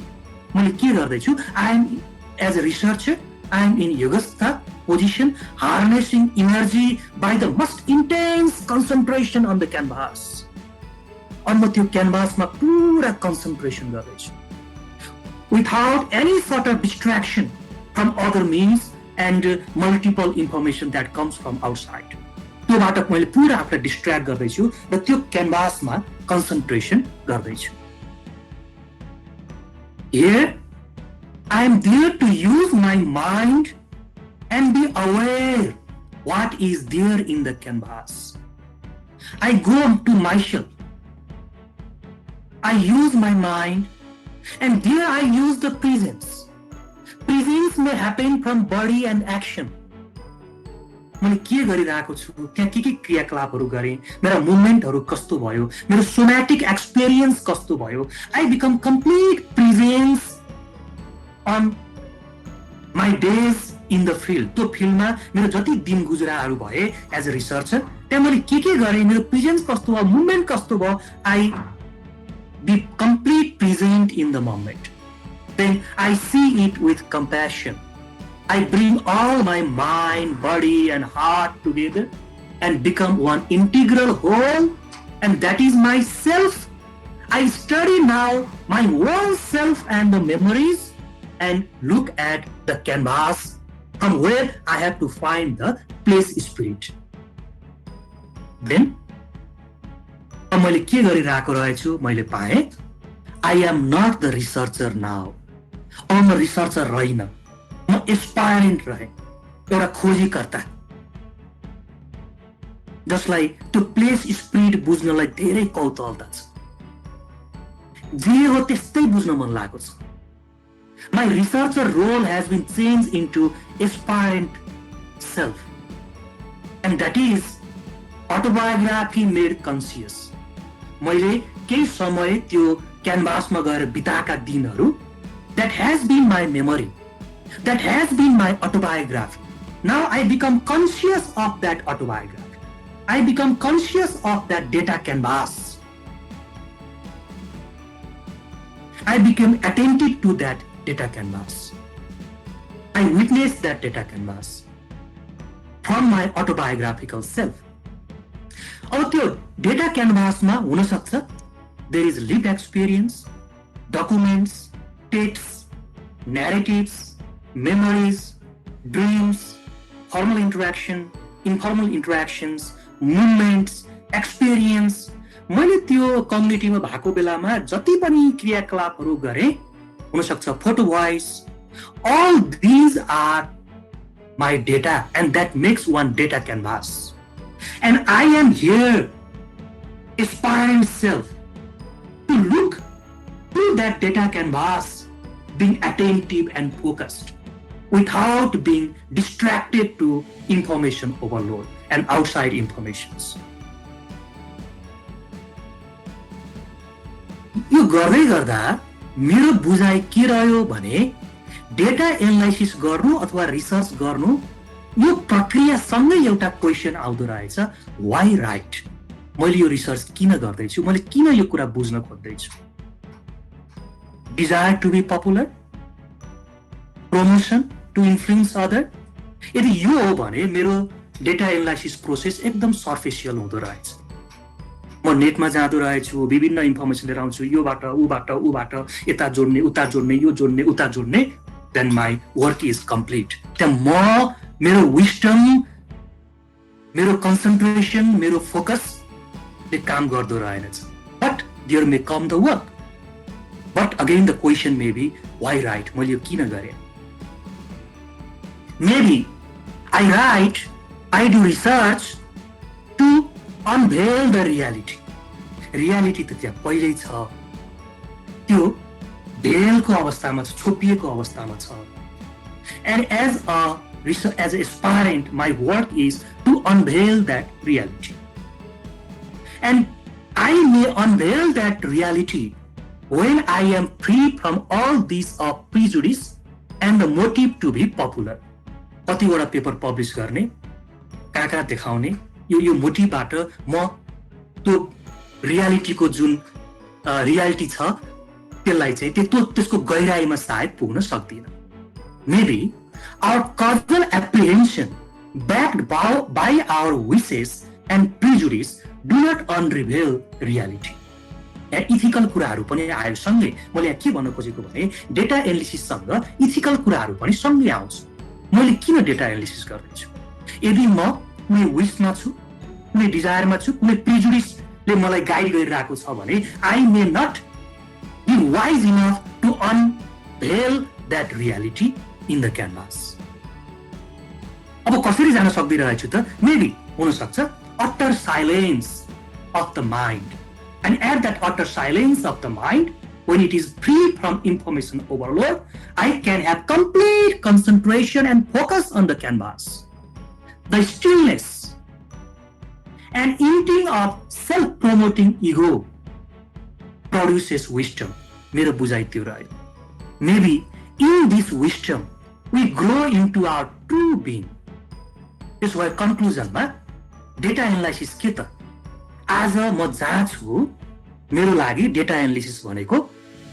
मैले के गर्दैछु, I am as a researcher, I am in Yogastha position, harnessing energy by the most intense concentration on the canvas. And म त्यो क्यानभासमा पुरा concentration गर्दैछु, without any sort of distraction from other means and multiple information that comes from outside. त्योबाट मैले पुरा आफूलाई डिस्ट्र्याक्ट गर्दैछु र त्यो क्यानभासमा कन्सन्ट्रेसन गर्दैछु. Here I am there to use my mind and be aware what is there in the canvas. I go to myself. I use my mind, and there I use the presence. Presence may happen from body and action. मैले के गरिरहेको छु, त्यहाँ के क्रियाकलापहरू गरेँ, मेरा मुभमेन्टहरू कस्तो भयो, मेरो सोमेटिक एक्सपिरियन्स कस्तो भयो. I become complete presence on my days in the field. त्यो फिल्डमा मेरो जति दिन गुजराहरू भए एज अ रिसर्चर, त्यहाँ मैले के गरेँ, मेरो प्रेजेन्स कस्तो भयो, मुभमेन्ट कस्तो भयो, I be complete present in the moment. Then I see it with compassion. I bring all my mind, body and heart together and become one integral whole, and that is myself. I study now my own self and the memories and look at the canvas from where I have to find the place spirit. Then मैले के गरिरहेको रहेछु मैले पाएँ, I am not the researcher now. म रिसर्चर रहेन, म एस्पायरेन्ट रहे, एउटा खोजीकर्ता, जसलाई त्यो प्लेस स्पिरिट बुझ्नलाई धेरै कौतूहलता छ. जे हो त्यस्तै बुझ्न मन लागेको छ. My researcher role has been changed into aspirant self, and that is autobiography made conscious. मैले केही समय त्यो क्यानभासमा गएर बिताएका दिनहरू, that has been my memory, that has been my autobiography. Now I become conscious of that autobiography. I become conscious of that data canvas. I became attentive to that data canvas. I witnessed that data canvas from my autobiographical self. अब त्यो डेटा क्यानभासमा हुन सक्छ there is lived experience, documents, texts, narratives, memories, dreams, formal interaction, informal interactions, movements, experience. मैले त्यो कम्युनिटीमा भएको बेलामा जति पनि क्रियाकलापहरू गरे, हुन सक्छ photo voice, all these are my data, and that makes one data canvas. And I am here, aspiring self, to look through that data canvas, being attentive and focused, without being distracted to information overload and outside informations. यो गर्दै गर्दा मेरो बुझाइ के रह्यो भने डेटा एनालाइसिस गर्नु अथवा रिसर्च गर्नु यो प्रक्रिया सँगै एउटा क्वेशन आउँदो रहेछ, वाइ राइट? मैले यो रिसर्च किन गर्दैछु, मैले किन यो कुरा बुझ्न खोज्दैछु? Desire to be popular, promotion, to influence other? यदि यो हो भने मेरो डेटा एनालाइसिस प्रोसेस एकदम सर्फेसियल हुँदो रहेछ. म नेटमा जाँदो रहेछु, विभिन्न इन्फर्मेसन लिएर आउँछु, योबाट उबाट यता जोड्ने, उता जोड्ने, यो जोड्ने, उता जोड्ने, then my work is complete. त्यहाँ म मेरो विस्डम, मेरो कन्सन्ट्रेसन, मेरो फोकसले काम गर्दो रहेनछ. But there may come the work. But again the question may be why right? मैले यो किन गरेँ? Maybe I write, I do research to unveil the reality. Reality त त्यहाँ पहिल्यै छ, त्यो भेलको अवस्थामा छ, छोपिएको अवस्थामा छ. And as an aspirant, my work is to unveil that reality. And I may unveil that reality when I am free from all these prejudice and the motive to be popular. कतिवटा पेपर पब्लिस गर्ने, कहाँ देखाउने, यो मोटिभबाट म त्यो रियालिटीको जुन रियालिटी छ त्यसलाई चाहिँ त्यसको गहिराईमा सायद पुग्न सक्दिनँ. Maybe our causal apprehension, backed by our wishes and prejudice, do not unreveal reality. Ethical कुराहरू पनि आयो सँगै। मैले यहाँ के भन्न खोजेको भने डेटा एनालिसिससँग इथिकल कुराहरू पनि सँगै आउँछ। मैले किन डेटा एनालिसिस गर्दैछु? यदि म कुनै विशमा छु, कुनै डिजायरमा छु, कुनै प्रिजुडिसले मलाई गाइड गरिरहेको छ भने I may not be wise enough to unveil that reality in the canvas. अब कसरी जान सक्दिरहेछु त? मेबी हुनसक्छ utter silence of the mind. And at that utter silence of the mind, when it is free from information overload, I can have complete concentration and focus on the canvas. The stillness and emptying of self-promoting ego produces wisdom. मेरो बुझाइ त्यो रह्यो. Maybe in this wisdom, we grow into our true being. त्यसो भए कन्क्लुजनमा डेटा एनालाइसिस के त? आज म जहाँ छु मेरो लागि डेटा एनालिसिस भनेको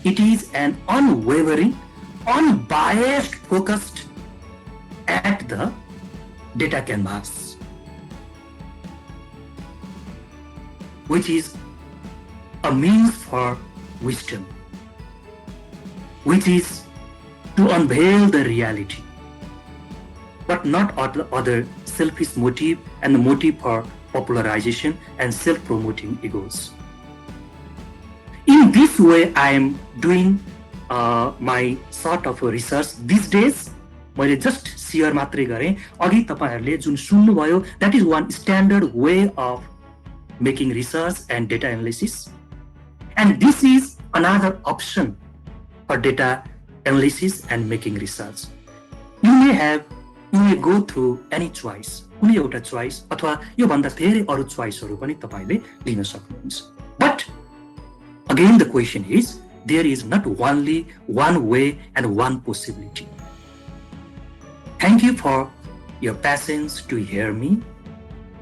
it is an unwavering, unbiased focused at the data canvas, which is a means for wisdom, which is to unveil the reality, but not other selfish motive and the motive for popularization and self-promoting egos. In this way, I am doing my sort of research these days. मैले जस्ट सेयर मात्रै गरेँ. अघि तपाईहरुले जुन सुन्नुभयो, that is one standard way of making research and data analysis. And this is another option for data analysis and making research. You may go through any choice. कुनै एउटा choice अथवा यो भन्दा धेरै अरु choiceहरु पनि तपाईले लिन सक्नुहुन्छ. But again the question is, there is not only one way and one possibility. Thank you for your patience to hear me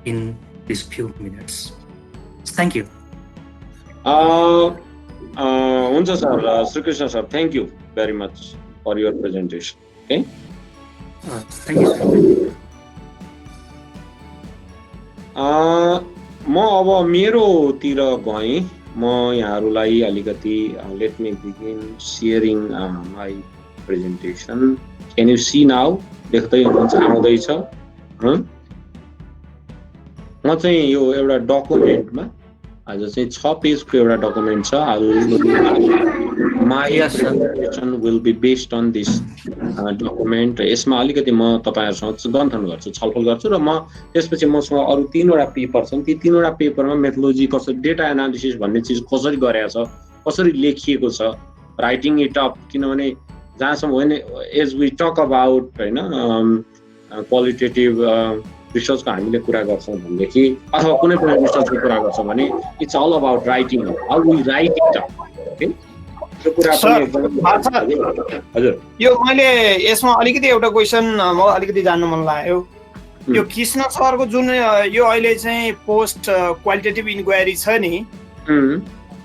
in these few minutes. Thank you. हुन्छ sir, Shrikrishna sir, thank you very much for your presentation. Okay. Thank you, sir. म अब मेरोतिर गएँ. म यहाँहरूलाई अलिकति let me begin sharing my presentation. Can you see now? देख्दै हुनुहुन्छ, आउँदैछ. म चाहिँ यो एउटा डकुमेन्टमा आज चाहिँ 6 पेजको एउटा डकुमेन्ट छ. My presentation will be based on this document. यसमा अलिकति म तपाईहरुसँग गन्थन गर्छु, छलफल गर्छु र म त्यसपछि मसँग अरु 3 वटा पेपर छन्. ती 3 वटा पेपरमा मेथोडोलोजी कसरी, डेटा एनालिसिस भन्ने चीज कसरी गरेको छ, कसरी लेखिएको छ, राइटिङ इट अप. किनभने जहाँसम्म होइन, एज वी टक अबाउट हैन क्वालिटेटिभ रिसर्चको हामीले कुरा गर्छौं भनेदेखि अथवा कुनै पनि रिसर्चको कुरा गर्छौं भने it's all about writing, how we write it up. Okay, त्यो कुरा पनि एकदम. हजुर, यो मैले यसमा अलिकति एउटा क्वेशन म अलिकति जान्न मन लाग्यो. यो कृष्ण सरको जुन यो अहिले चाहिँ पोस्ट क्वालिटेटिभ इन्क्वायरी छ नि,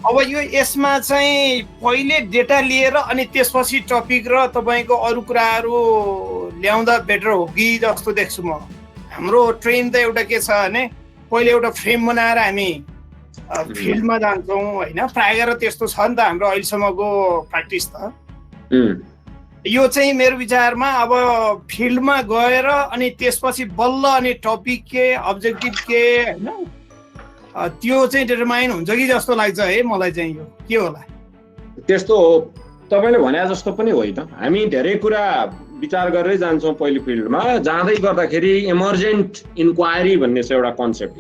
अब यो यसमा चाहिँ पहिले डेटा लिएर अनि त्यसपछि टपिक र तपाईको अरु कुराहरु ल्याउँदा बेटर हो कि जस्तो देख्छु म. हाम्रो ट्रेन त एउटा के छ भने पहिले एउटा फ्रेम बनाएर हामी फिल्डमा जान्छौँ हैन. प्राय गरेर त्यस्तो छ नि त हाम्रो अहिलेसम्मको प्र्याक्टिस त. यो चाहिँ मेरो विचारमा अब फिल्डमा गएर अनि त्यसपछि बल्ल अनि टपिक के, अब्जेक्टिभ के हैन, त्यो चाहिँ डिटरमाइन हुन्छ कि जस्तो लाग्छ है मलाई चाहिँ. यो के होला? त्यस्तो तपाईले भने जस्तो पनि होइन. हामी धेरै कुरा विचार गरेरै जान्छौँ पहिले फिल्डमा. जाँदै गर्दाखेरि इमर्जेन्ट इन्क्वायरी भन्ने छ एउटा कन्सेप्ट.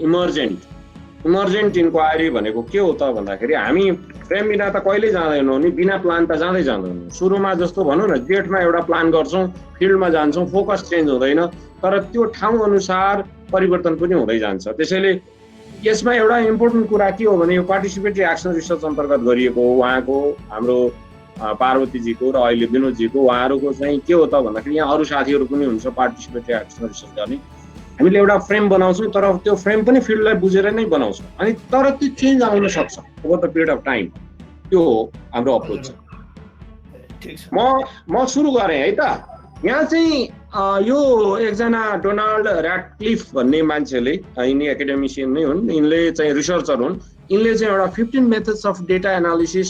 इमर्जेन्ट इन्क्वायरी भनेको के हो त भन्दाखेरि हामी फ्रेम बिना त कहिल्यै जाँदैनौँ नि, बिना प्लान त जाँदै जाँदैनौँ. सुरुमा जस्तो भनौँ न, डेटमा एउटा प्लान गर्छौँ, फिल्डमा जान्छौँ, फोकस चेन्ज हुँदैन, तर त्यो ठाउँ अनुसार परिवर्तन पनि हुँदै जान्छ. त्यसैले यसमा एउटा इम्पोर्टेन्ट कुरा के हो भने यो पार्टिसिपेटरी एक्सन रिसर्च अन्तर्गत गरिएको हो. उहाँको, हाम्रो पार्वतीजीको र अहिले विनोदजीको, उहाँहरूको चाहिँ के हो त भन्दाखेरि यहाँ अरू साथीहरू पनि हुन्छ पार्टिसिपेटरी एक्सन रिसर्च गर्ने. हामीले एउटा फ्रेम बनाउँछौँ, तर त्यो फ्रेम पनि फिल्डलाई बुझेर नै बनाउँछौँ. अनि तर त्यो चेन्ज आउन सक्छ over the period of time. त्यो हो हाम्रो अप्रोच. म सुरु गरेँ है त. यहाँ चाहिँ यो एकजना डोनाल्ड ऱ्याडक्लिफ भन्ने मान्छेले, यिनी एकाडेमिसियन नै हुन्, यिनले चाहिँ रिसर्चर हुन्, यिनले चाहिँ एउटा 15 methods of data analysis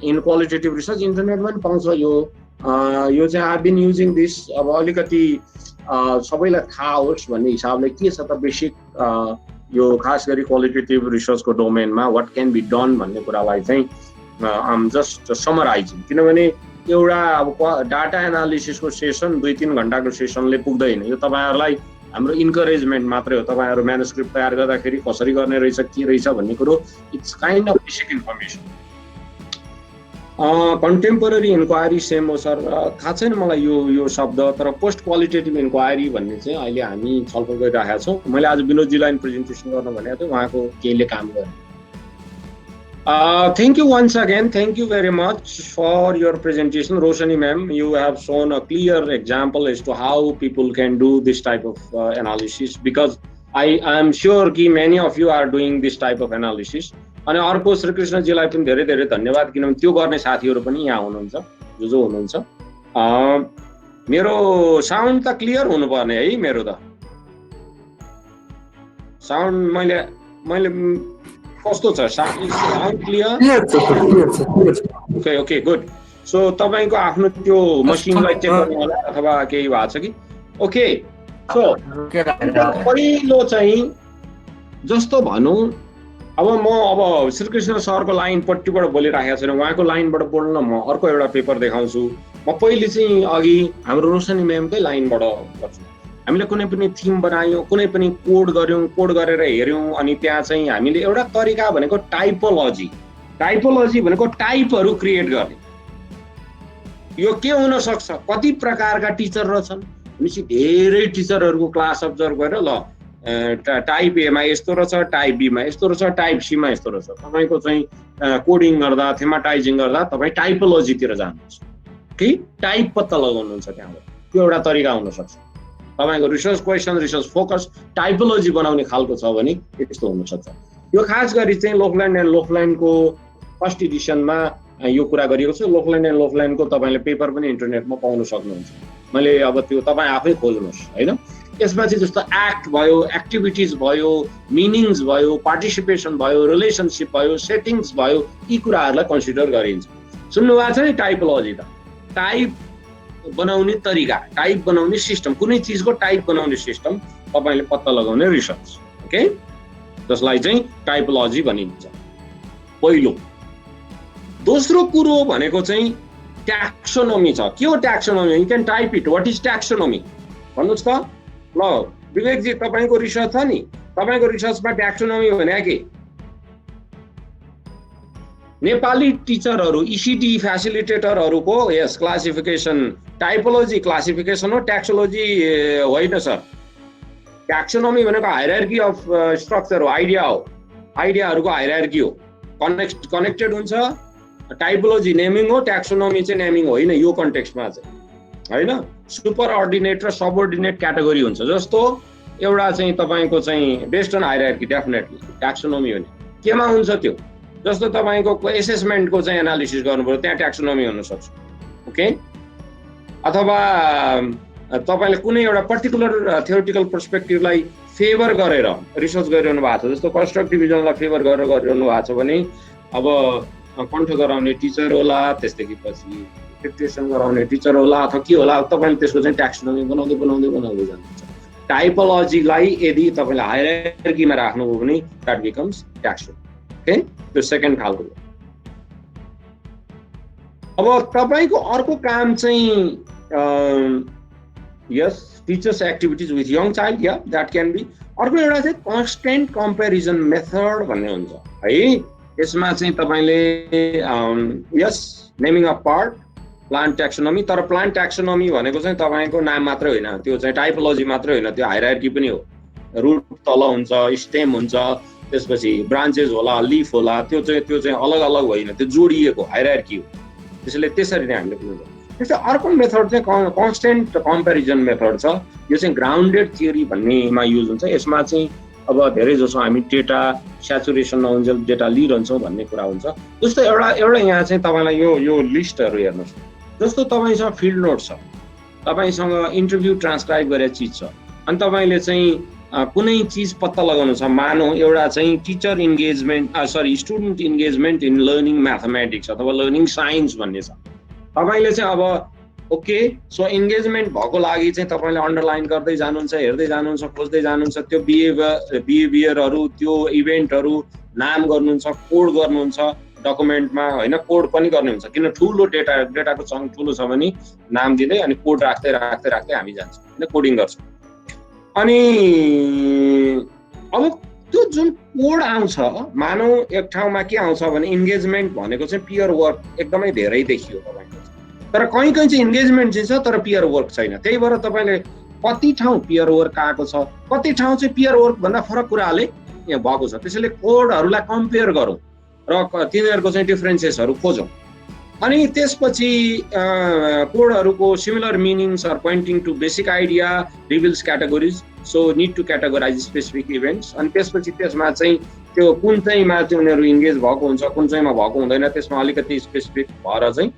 in qualitative research, इन्टरनेटमा पनि पाउँछ यो चाहिँ आई बिन युजिङ दिस। अब अलिकति सबैलाई थाहा होस् भन्ने हिसाबले के छ त बेसिक यो खास गरी क्वालिटेटिभ रिसर्चको डोमेनमा वाट क्यान बी डन भन्ने कुरालाई चाहिँ आइ एम जस्ट समराइजिङ। किनभने एउटा अब डाटा एनालिसिसको सेसन 2-3 घन्टाको सेसनले पुग्दैन, यो तपाईँहरूलाई हाम्रो इन्करेजमेन्ट मात्रै हो। तपाईँहरू म्यानुस्क्रिप्ट तयार गर्दाखेरि कसरी गर्ने रहेछ, के रहेछ भन्ने कुरो it's kind of basic information. Contemporary inquiry same हो सर, थाहा छैन मलाई यो शब्द, तर पोस्ट क्वालिटेटिभ इन्क्वायरी भन्ने चाहिँ अहिले हामी छलफल गरिरहेका छौँ। मैले आज विनोदजीलाई प्रेजेन्टेसन गर्न भनेको थिएँ, उहाँको केहीले काम गर्ने। Thank you once again. Thank you very much for your presentation, Roshani ma'am. You have shown a clear example as to how people can do this type of analysis, because I am sure कि many of you are doing this type of analysis. अनि अर्को श्रीकृष्णजीलाई पनि धेरै धेरै धन्यवाद, किनभने त्यो गर्ने साथीहरू पनि यहाँ हुनुहुन्छ जो हुनुहुन्छ। मेरो साउन्ड त क्लियर हुनुपर्ने है, मेरो त साउन्ड मैले कस्तो छ, sound clear? Okay good. So तपाईँको आफ्नो त्यो मसिनलाई चेक गर्नु होला अथवा केही भएको छ कि? ओके, सो पहिलो चाहिँ जस्तो भनौँ, अब म श्रीकृष्ण सरको लाइनपट्टिबाट बोलिराखेको छैन, उहाँको लाइनबाट बोल्न म अर्को एउटा पेपर देखाउँछु। म पहिले चाहिँ अघि हाम्रो रोशनी म्यामकै लाइनबाट गर्छु। हामीले कुनै पनि थिम बनायौँ, कुनै पनि कोड गऱ्यौँ, कोड गरेर हेऱ्यौँ, अनि त्यहाँ चाहिँ हामीले एउटा तरिका भनेको टाइपोलोजी भनेको टाइपहरू क्रिएट गर्ने। यो के हुन सक्छ, कति प्रकारका टिचर रहेछन् भनेपछि धेरै टिचरहरूको क्लास अब्जर्भ गरेर ल टाइप एमा यस्तो रहेछ, टाइप बीमा यस्तो रहेछ, टाइप सीमा यस्तो रहेछ। तपाईँको चाहिँ कोडिङ गर्दा, थेमाटाइजिङ गर्दा तपाईँ टाइपोलोजीतिर जानुहुन्छ कि टाइप पत्ता लगाउनुहुन्छ त्यहाँबाट, त्यो एउटा तरिका हुनसक्छ। तपाईँको रिसर्च क्वेसन, रिसर्च फोकस टाइपोलोजी बनाउने खालको छ भने यस्तो हुनसक्छ। यो खास गरी चाहिँ लोकल्यान्ड एन्ड लोकल्यान्डको फर्स्ट एडिसनमा यो कुरा गरिएको छ। लोकल्यान्ड एन्ड लोकल्यान्डको तपाईँले पेपर पनि इन्टरनेटमा पाउन सक्नुहुन्छ। मैले अब त्यो तपाईँ आफै खोल्नुहोस् होइन। यसपछि जस्तो एक्ट भयो, एक्टिभिटिज भयो, मिनिङ्स भयो, पार्टिसिपेसन भयो, रिलेसनसिप भयो, सेटिङ्स भयो, यी कुराहरूलाई कन्सिडर गरिन्छ। सुन्नुभएको छ नि टाइपोलोजी? त टाइप बनाउने तरिका, टाइप बनाउने सिस्टम, कुनै चिजको टाइप बनाउने सिस्टम तपाईँले पत्ता लगाउने रिसर्च, ओके, जसलाई चाहिँ टाइपोलोजी भनिन्छ पहिलो। दोस्रो कुरो भनेको चाहिँ ट्याक्सोनोमी छ। के हो taxonomy? You can type it. What is taxonomy भन्नुहोस् त? ल विवेकजी, तपाईँको रिसर्च छ नि, तपाईँको रिसर्चमा ट्याक्सोनोमी भने के? नेपाली टिचरहरू, इसिडी फेसिलिटेटरहरूको यस क्लासिफिकेसन, टाइपोलोजी क्लासिफिकेसन हो, ट्याक्सोलोजी होइन सर। ट्याक्सोनोमी भनेको हायरार्की अफ स्ट्रक्चर हो, आइडिया हो, आइडियाहरूको हायरार्की हो, कनेक्टेड हुन्छ। टाइपोलोजी नेमिङ हो, ट्याक्सोनोमी चाहिँ नेमिङ होइन यो कन्टेक्स्टमा चाहिँ होइन। सुपर अर्डिनेट र सबअर्डिनेट क्याटेगोरी हुन्छ। जस्तो एउटा चाहिँ तपाईँको चाहिँ बेस्ड अन हायरार्की डेफिनेटली ट्याक्सोनोमी हो नि। केमा हुन्छ त्यो? जस्तो तपाईँको एसेसमेन्टको चाहिँ एनालिसिस गर्नु पर्यो, त्यहाँ ट्याक्सोनोमी हुनसक्छ, ओके। अथवा तपाईँले कुनै एउटा पर्टिकुलर थ्योरिटिकल पर्सपेक्टिभलाई फेभर गरेर रिसर्च गरिरहनु भएको छ, जस्तो कन्स्ट्रक्टिभिजमलाई फेभर गरेर गरिरहनु भएको छ भने अब कण्ठ गराउने टिचर होला, त्यसदेखि पछि डिक्टेसन गराउने टिचर होला अथवा के होला, तपाईँले त्यसको चाहिँ ट्याक्सोनोमी बनाउँदै जानुहुन्छ। टाइपोलोजीलाई यदि तपाईँले हायरार्कीमा राख्नुभयो भने द्याट बिकम्स ट्याक्सोनोमी, ओके। त्यो सेकेन्ड खालको। अब तपाईँको अर्को काम चाहिँ यस teachers activities with young child, या द्याट क्यान बी। अर्को एउटा चाहिँ कन्स्टेन्ट कम्पेरिजन मेथड भन्ने हुन्छ है। यसमा चाहिँ तपाईँले यस नेमिङ अफ पार्ट, प्लान्ट ट्याक्सोनोमी। तर प्लान्ट ट्याक्सोनोमी भनेको चाहिँ तपाईँको नाम मात्रै होइन, त्यो चाहिँ टाइपोलोजी मात्रै होइन, त्यो हायरार्की पनि हो। रुट तल हुन्छ, स्टेम हुन्छ, त्यसपछि ब्रान्चेस होला, लिफ होला, त्यो चाहिँ अलग अलग होइन, त्यो जोडिएको हायरार्की हो। त्यसैले त्यसरी नै हामीले बुझ्नु। त्यस्तै अर्को मेथड चाहिँ कन्स्टेन्ट कम्पेरिजन मेथड छ। यो चाहिँ ग्राउन्डेड थियोरी भन्नेमा युज हुन्छ। यसमा चाहिँ अब धेरै जसो हामी डेटा स्याचुरेसन नहुन्जेल डेटा लिइरहन्छौँ भन्ने कुरा हुन्छ। जस्तो एउटा यहाँ चाहिँ तपाईँलाई यो लिस्टहरू हेर्नुहोस्। जस्तो तपाईँसँग फिल्ड नोट छ, तपाईसँग इन्टरभ्यू ट्रान्सक्राइब गरेर चिज छ अनि तपाईले चाहिँ कुनै चिज पत्ता लगाउनु छ मानौ एउटा चाहिँ teacher engagement student engagement in learning mathematics अथवा लर्निङ साइन्स भन्ने छ तपाईले चाहिँ अब ओके सो इन्गेजमेन्ट भएको लागि चाहिँ तपाईले अन्डरलाइन गर्दै जानुहुन्छ हेर्दै जानुहुन्छ खोज्दै जानुहुन्छ त्यो बिहेभियरहरू त्यो इभेन्टहरू नाम गर्नुहुन्छ कोड गर्नुहुन्छ डकुमेन्टमा हैन कोड पनि गर्ने हुन्छ किन ठुलो डेटाको चङ्क ठुलो छ भने नाम दिँदै अनि कोड राख्दै हामी जान्छौँ हैन कोडिङ गर्छौँ अनि अब त्यो जुन कोड आउँछ मानौ एक ठाउँमा के आउँछ भने इन्गेजमेन्ट भनेको चाहिँ पियर वर्क एकदमै धेरै देखियो तपाईको तर कहीँ चाहिँ इन्गेजमेन्ट चाहिँ छ तर पियर वर्क छैन त्यही भएर तपाईले कति ठाउँ पियर वर्क आएको छ कति ठाउँ चाहिँ पियर वर्क भन्दा फरक कुराले यहाँ भएको छ त्यसैले कोडहरूलाई कम्पेयर गरौँ र तिनीहरूको चाहिँ डिफरेन्सेसहरू खोजौँ अनि त्यसपछि कोडहरूको similar meanings are pointing to basic idea reveals categories so need to categorize specific events अनि त्यसपछि त्यसमा चाहिँ त्यो कुन चाहिँमा चाहिँ उनीहरू इन्गेज भएको हुन्छ कुन चाहिँमा भएको हुँदैन त्यसमा अलिकति स्पेसिफिक भएर चाहिँ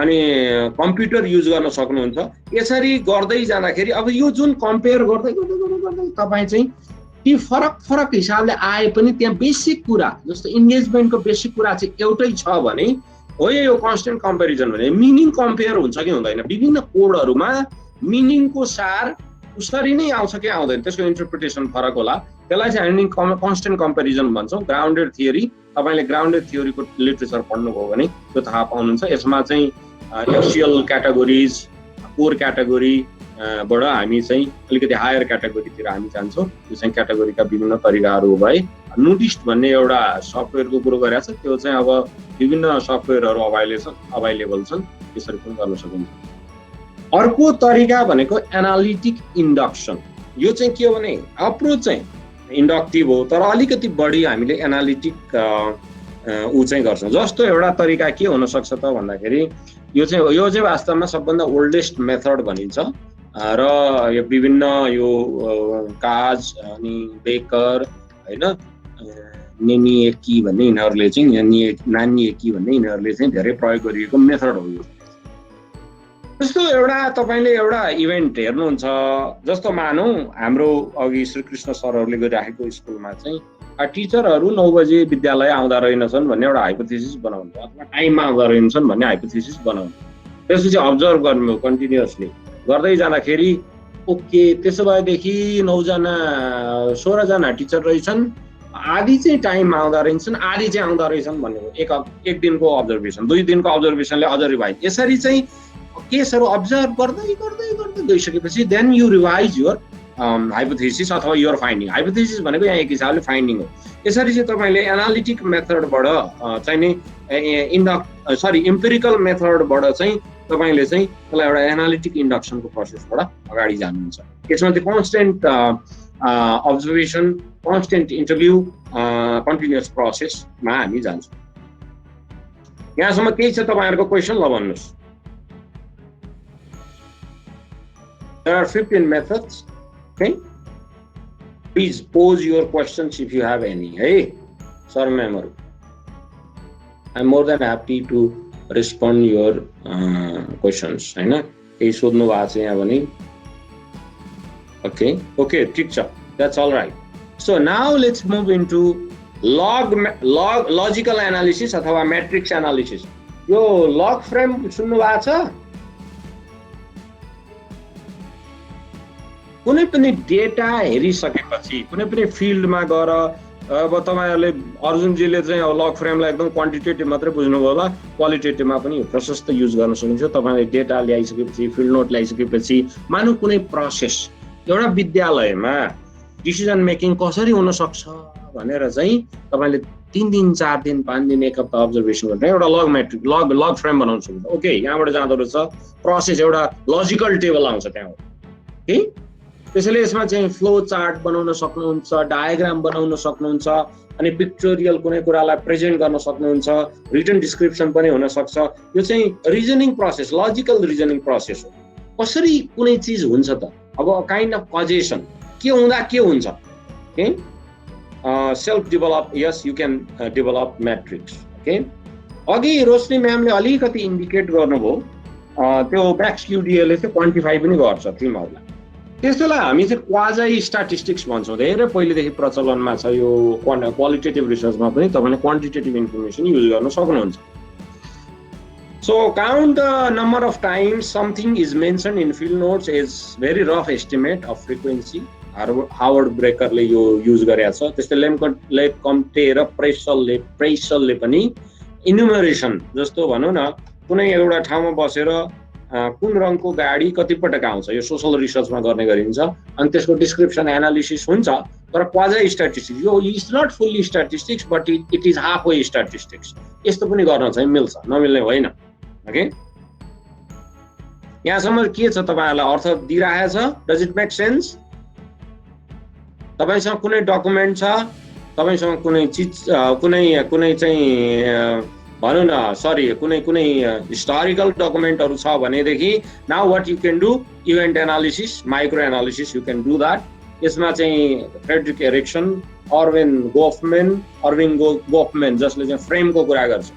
अनि कम्प्युटर युज गर्न सक्नुहुन्छ यसरी गर्दै जाँदाखेरि अब यो जुन कम्पेयर गर्दै तपाईँ चाहिँ ती फरक हिसाबले आए पनि त्यहाँ बेसिक कुरा जस्तो इन्गेजमेन्टको बेसिक कुरा चाहिँ एउटै छ भने हो यो कन्स्टेन्ट कम्पेरिजन भने मिनिङ कम्पेयर हुन्छ कि हुँदैन विभिन्न कोडहरूमा मिनिङको सार उसरी नै आउँछ कि आउँदैन त्यसको इन्टरप्रिटेसन फरक होला त्यसलाई चाहिँ हामी कन्स्टेन्ट कम्पेरिजन भन्छौँ ग्राउन्डेड थियोरी तपाईँले ग्राउन्डेड थियोरीको लिटरेचर पढ्नुभयो भने त्यो थाहा पाउनुहुन्छ यसमा चाहिँ एक्सियल क्याटेगोरिज कोर क्याटेगोरी बाट हामी चाहिँ अलिकति हायर क्याटेगोरीतिर हामी जान्छौँ त्यो चाहिँ क्याटेगोरीका विभिन्न तरिकाहरू भए नोटिस्ट भन्ने एउटा सफ्टवेयरको कुरो गरेको छ त्यो चाहिँ अब विभिन्न सफ्टवेयरहरू अभाइलेबल छन् त्यसरी पनि गर्न सकिन्छ अर्को तरिका भनेको एनालिटिक इन्डक्सन यो चाहिँ के हो भने अप्रोच चाहिँ इन्डक्टिभ हो तर अलिकति बढी हामीले एनालिटिक चाहिँ गर्छौँ जस्तो एउटा तरिका के हुनसक्छ त भन्दाखेरि यो चाहिँ वास्तवमा सबभन्दा ओल्डेस्ट मेथड भनिन्छ र यो विभिन्न यो काज अनि बेकर हैन नेनिएकी भन्ने यिनीहरूले चाहिँ नानिएकी भन्ने यिनीहरूले चाहिँ धेरै प्रयोग गरिएको मेथड हो यो जस्तो एउटा तपाईले एउटा इभेन्ट हेर्नुहुन्छ जस्तो मानौँ हाम्रो अघि श्रीकृष्ण सरहरूले गरिराखेको स्कुलमा चाहिँ टिचरहरू 9 बजे विद्यालय आउँदा रहेनछन् भन्ने एउटा हाइपोथेसिस बनाउनु अथवा टाइममा आउँदा रहेनछन् भन्ने हाइपोथेसिस बनाउनु त्यसपछि अब्जर्भ गर्नु कन्टिन्युअसली गर्दै जाँदाखेरि ओके त्यसो भएदेखि 9 जना 16 जना टिचर रहेछन् आधी चाहिँ टाइममा आउँदा रहेछन् आधी चाहिँ आउँदा रहेछन् भनेको एक दिनको अब्जर्भेसन 2 दिनको अब्जर्भेसनले अझ रिभाइज यसरी चाहिँ केसहरू अब्जर्भ गर्दै गइसकेपछि then you revise your hypothesis अथवा युर फाइन्डिङ हाइपोथेसिस भनेको यहाँ एक हिसाबले फाइन्डिङ हो यसरी चाहिँ तपाईँले एनालिटिक मेथडबाट चाहिँ नि इम्पेरिकल मेथडबाट चाहिँ तपाईँले चाहिँ त्यसलाई एउटा एनालिटिक इन्डक्सनको प्रोसेसबाट अगाडि जानुहुन्छ यसमा चाहिँ constant observation constant interview continuous प्रोसेसमा हामी जान्छौँ यहाँसम्म केही छ तपाईँहरूको क्वेसन ल भन्नुहोस् There are 15 methods. Okay. Please pose your questions if you have any. Hey, sir, ma'am. I'm more than happy to respond your questions. है ना? ये सोधनु भएको छ यहाँ भने. Okay, ठीक छ. That's all right. So now let's move into logical analysis अथवा matrix analysis. यो log frame सुन्नु भएको छ? कुनै पनि डेटा हेरिसकेपछि कुनै पनि फिल्डमा गएर अब तपाईहरुले अर्जुनजीले चाहिँ अब लग फ्रेमलाई एकदम क्वान्टिटेटिभ मात्रै बुझ्नुभयो होला क्वालिटेटिभमा पनि प्रशस्त युज गर्न सकिन्छ तपाईले डेटा ल्याइसकेपछि फिल्ड नोट ल्याइसकेपछि मानौ कुनै प्रोसेस एउटा विद्यालयमा डिसिजन मेकिङ कसरी हुन सक्छ भनेर चाहिँ तपाईले 3 दिन 4 दिन 5 दिन एक हप्ता अब्जर्भेसन गरेर एउटा लग मेट्रिक लग फ्रेम बनाउन सकिन्छ ओके यहाँबाट जाँदो रहेछ प्रोसेस एउटा लजिकल टेबल आउँछ त्यहाँबाट ओके त्यसैले यसमा चाहिँ फ्लो चार्ट बनाउन सक्नुहुन्छ डायग्राम बनाउन सक्नुहुन्छ अनि पिक्चोरियल कुनै कुरालाई प्रेजेन्ट गर्न सक्नुहुन्छ रिटन डिस्क्रिप्सन पनि हुन सक्छ यो चाहिँ reasoning process logical reasoning process हो कसरी कुनै चीज हुन्छ त अब काइन्ड अफ कजेसन के हुँदा के हुन्छ okay self develop yes you can develop matrix okay अघि रोशनी म्यामले अलिकति इन्डिकेट गर्नुभयो त्यो ब्याक्स युडिएले चाहिँ क्वान्टिफाई पनि गर्छ थिमहरूलाई। त्यसैलाई हामी चाहिँ क्वाजाइ स्ट्याटिस्टिक्स भन्छौँ। धेरै पहिलेदेखि प्रचलनमा छ यो क्वालिटेटिभ रिसर्चमा पनि तपाईँले क्वान्टिटेटिभ इन्फर्मेसन युज गर्न सक्नुहुन्छ। So count the number of times something is mentioned in field notes is very rough estimate of frequency. Howard ब्रेकरले यो युज गरेको छ। त्यस्तै लेम्कम्टे र प्रेसलले पनि इन्युमरेसन जस्तो भनौँ न कुनै एउटा ठाउँमा बसेर कुन रङको गाडी कतिपटक आउँछ यो सोशल रिसर्चमा गर्ने गरिन्छ अनि त्यसको डिस्क्रिप्सन एनालिसिस हुन्छ। तर क्वाजाइ स्ट्याटिस्टिक्स यो is not fully statistics but it is half way statistics. यस्तो पनि गर्न चाहिँ मिल्छ, नमिल्ने होइन। ओके, यहाँसम्म के छ तपाईँहरूलाई अर्थ दिइरहेको छ? Does it make sense? तपाईसँग कुनै डकुमेन्ट छ, तपाईसँग कुनै चिज कुनै चाहिँ भनौँ न कुनै हिस्टोरिकल डकुमेन्टहरू छ भनेदेखि now what you can do event analysis, micro analysis you can do that. यसमा चाहिँ फ्रेडरिक एरिक्सन, अर्विन गोफमेन जसले चाहिँ फ्रेमको कुरा गर्छ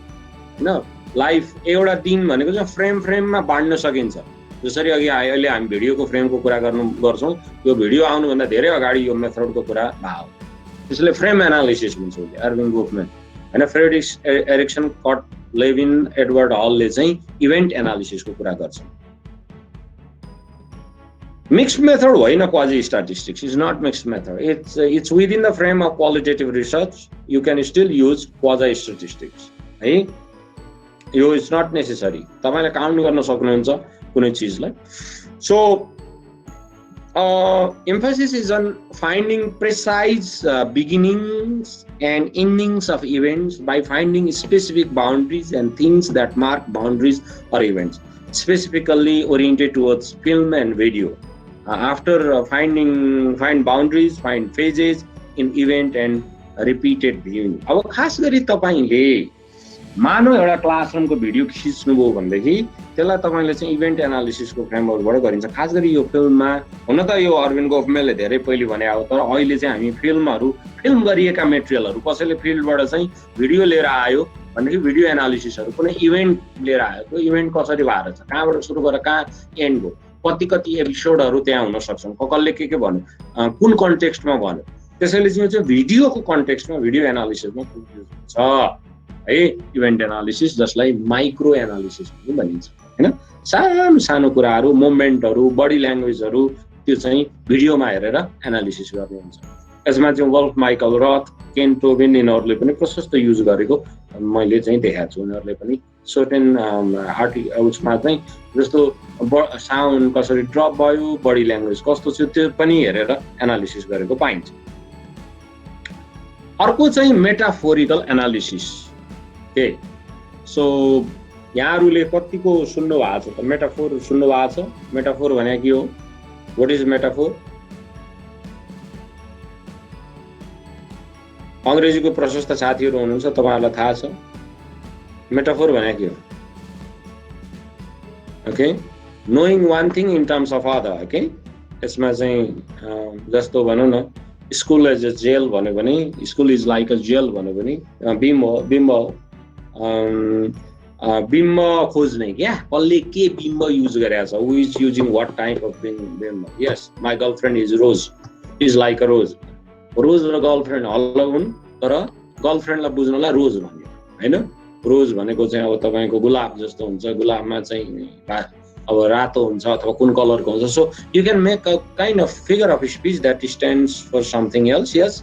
होइन। लाइफ एउटा दिन भनेको चाहिँ फ्रेममा बाँड्न सकिन्छ। जसरी अघि अहिले हामी भिडियोको फ्रेमको कुरा गर्छौँ, यो भिडियो आउनुभन्दा धेरै अगाडि यो मेथडको कुरा भयो। त्यसले फ्रेम एनालिसिस भन्छ उसले, अर्विन गोफमेन होइन। Frederick Erickson, Kurt Lewin, Edward हलले चाहिँ इभेन्ट एनालिसिसको कुरा गर्छ। मिक्स्ड मेथड होइन quasi statistics, is not mixed method. It's within the frame of qualitative research you can still use quasi statistics है। यो इज नट नेसेसरी, तपाईँले काउन्ट गर्न सक्नुहुन्छ कुनै चिजलाई। So emphasis is on finding precise beginnings and endings of events by finding specific boundaries and things that mark boundaries or events, specifically oriented towards film and video. After find boundaries, find phases in event and repeated viewing. अब खास गरी तपाईले मानव एउटा क्लासरुमको भिडियो खिच्नुभयो भनेदेखि त्यसलाई तपाईँले चाहिँ इभेन्ट एनालिसिसको फ्रेमवर्कबाट गरिन्छ। खास गरी यो फिल्ममा हुन त यो अर्विन गोफमेनले धेरै पहिले भने हो, तर अहिले चाहिँ हामी फिल्म गरिएका मेटेरियलहरू कसैले फिल्डबाट चाहिँ भिडियो लिएर आयो भनेदेखि भिडियो एनालिसिसहरू कुनै इभेन्ट लिएर आयो, त्यो इभेन्ट कसरी भएर छ, कहाँबाट सुरु गरेर कहाँ एन्ड भयो, कति एपिसोडहरू त्यहाँ हुन सक्छन्, कसले के भन्यो, कुन कन्टेक्स्टमा भन्यो। त्यसैले चाहिँ भिडियोको कन्टेक्स्टमा भिडियो एनालिसिसमा छ है इभेन्ट एनालिसिस, जसलाई माइक्रो एनालिसिस पनि भनिन्छ होइन। सानो कुराहरू, मोमेन्टहरू, बडी ल्याङ्ग्वेजहरू त्यो चाहिँ भिडियोमा हेरेर एनालिसिस गर्ने हुन्छ। यसमा चाहिँ वल्फ माइकल रथ, केन टोबिन यिनीहरूले पनि प्रशस्त युज गरेको मैले चाहिँ देखाएको छु। उनीहरूले पनि सर्टेन उसमा चाहिँ जस्तो साउन्ड कसरी ड्रप भयो, बडी ल्याङ्ग्वेज कस्तो छ त्यो पनि हेरेर एनालिसिस गरेको पाइन्छ। अर्को चाहिँ मेटाफोरिकल एनालिसिस। ओके, सो यहाँहरूले कतिको सुन्नु भएको छ त? मेटाफोर सुन्नु भएको छ? मेटाफोर भने के हो? What is metaphor? अङ्ग्रेजीको प्रशस्त साथीहरू हुनुहुन्छ, तपाईँहरूलाई थाहा छ मेटाफोर भने के हो? Okay, knowing one thing in terms of other. Okay, यसमा चाहिँ जस्तो भनौँ न स्कुल एज अ जेल भन्यो भने, school is like a jail भन्यो भने बिम्ब खोज्ने क्या, कसले के बिम्ब युज गरेको छ, who is using what type of बिम्ब। Yes, my girlfriend is rose, is like a rose. Rose र गर्लफ्रेन्ड अलग हुन्, तर गर्लफ्रेन्डलाई बुझ्नलाई रोज भन्यो होइन। रोज भनेको चाहिँ अब तपाईँको गुलाब जस्तो हुन्छ, गुलाबमा चाहिँ अब रातो हुन्छ अथवा कुन कलरको हुन्छ। So you can make a kind of figure of speech that stands for something else. Yes,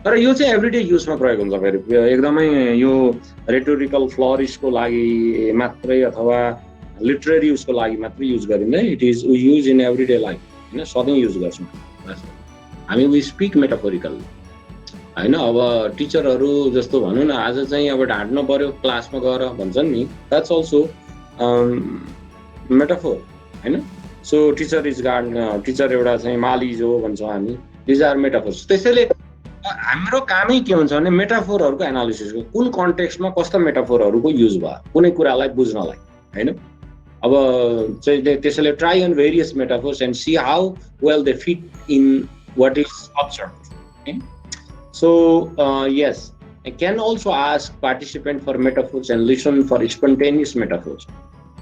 तर यो चाहिँ एभ्रिडे युजमा प्रयोग हुन्छ। फेरि एकदमै यो रेटोरिकल फ्लरिसको लागि मात्रै अथवा लिटरेरी उसको लागि मात्रै युज गरिँदैन। It is we use in everyday life होइन, सधैँ युज गर्छौँ हामी। वी स्पिक मेटाफोरिकल होइन। अब टिचरहरू जस्तो भनौँ न, आज चाहिँ अब ढाँट्नु पर्यो क्लासमा गएर भन्छन् नि, द्याट्स अल्सो मेटाफोर होइन। So teacher is guard, teacher एउटा चाहिँ मालिज हो भन्छौँ हामी, दिज आर मेटाफोर्स। त्यसैले हाम्रो कामै के हुन्छ भने मेटाफोरहरूको एनालिसिसको कुन कन्टेक्स्टमा कस्ता मेटाफोरहरूको युज भयो कुनै कुरालाई बुझ्नलाई होइन। अब चाहिँ त्यसैले try on various metaphors and see how well they fit in what is observe. So yes, can also ask participant for metaphors and listen for spontaneous metaphors.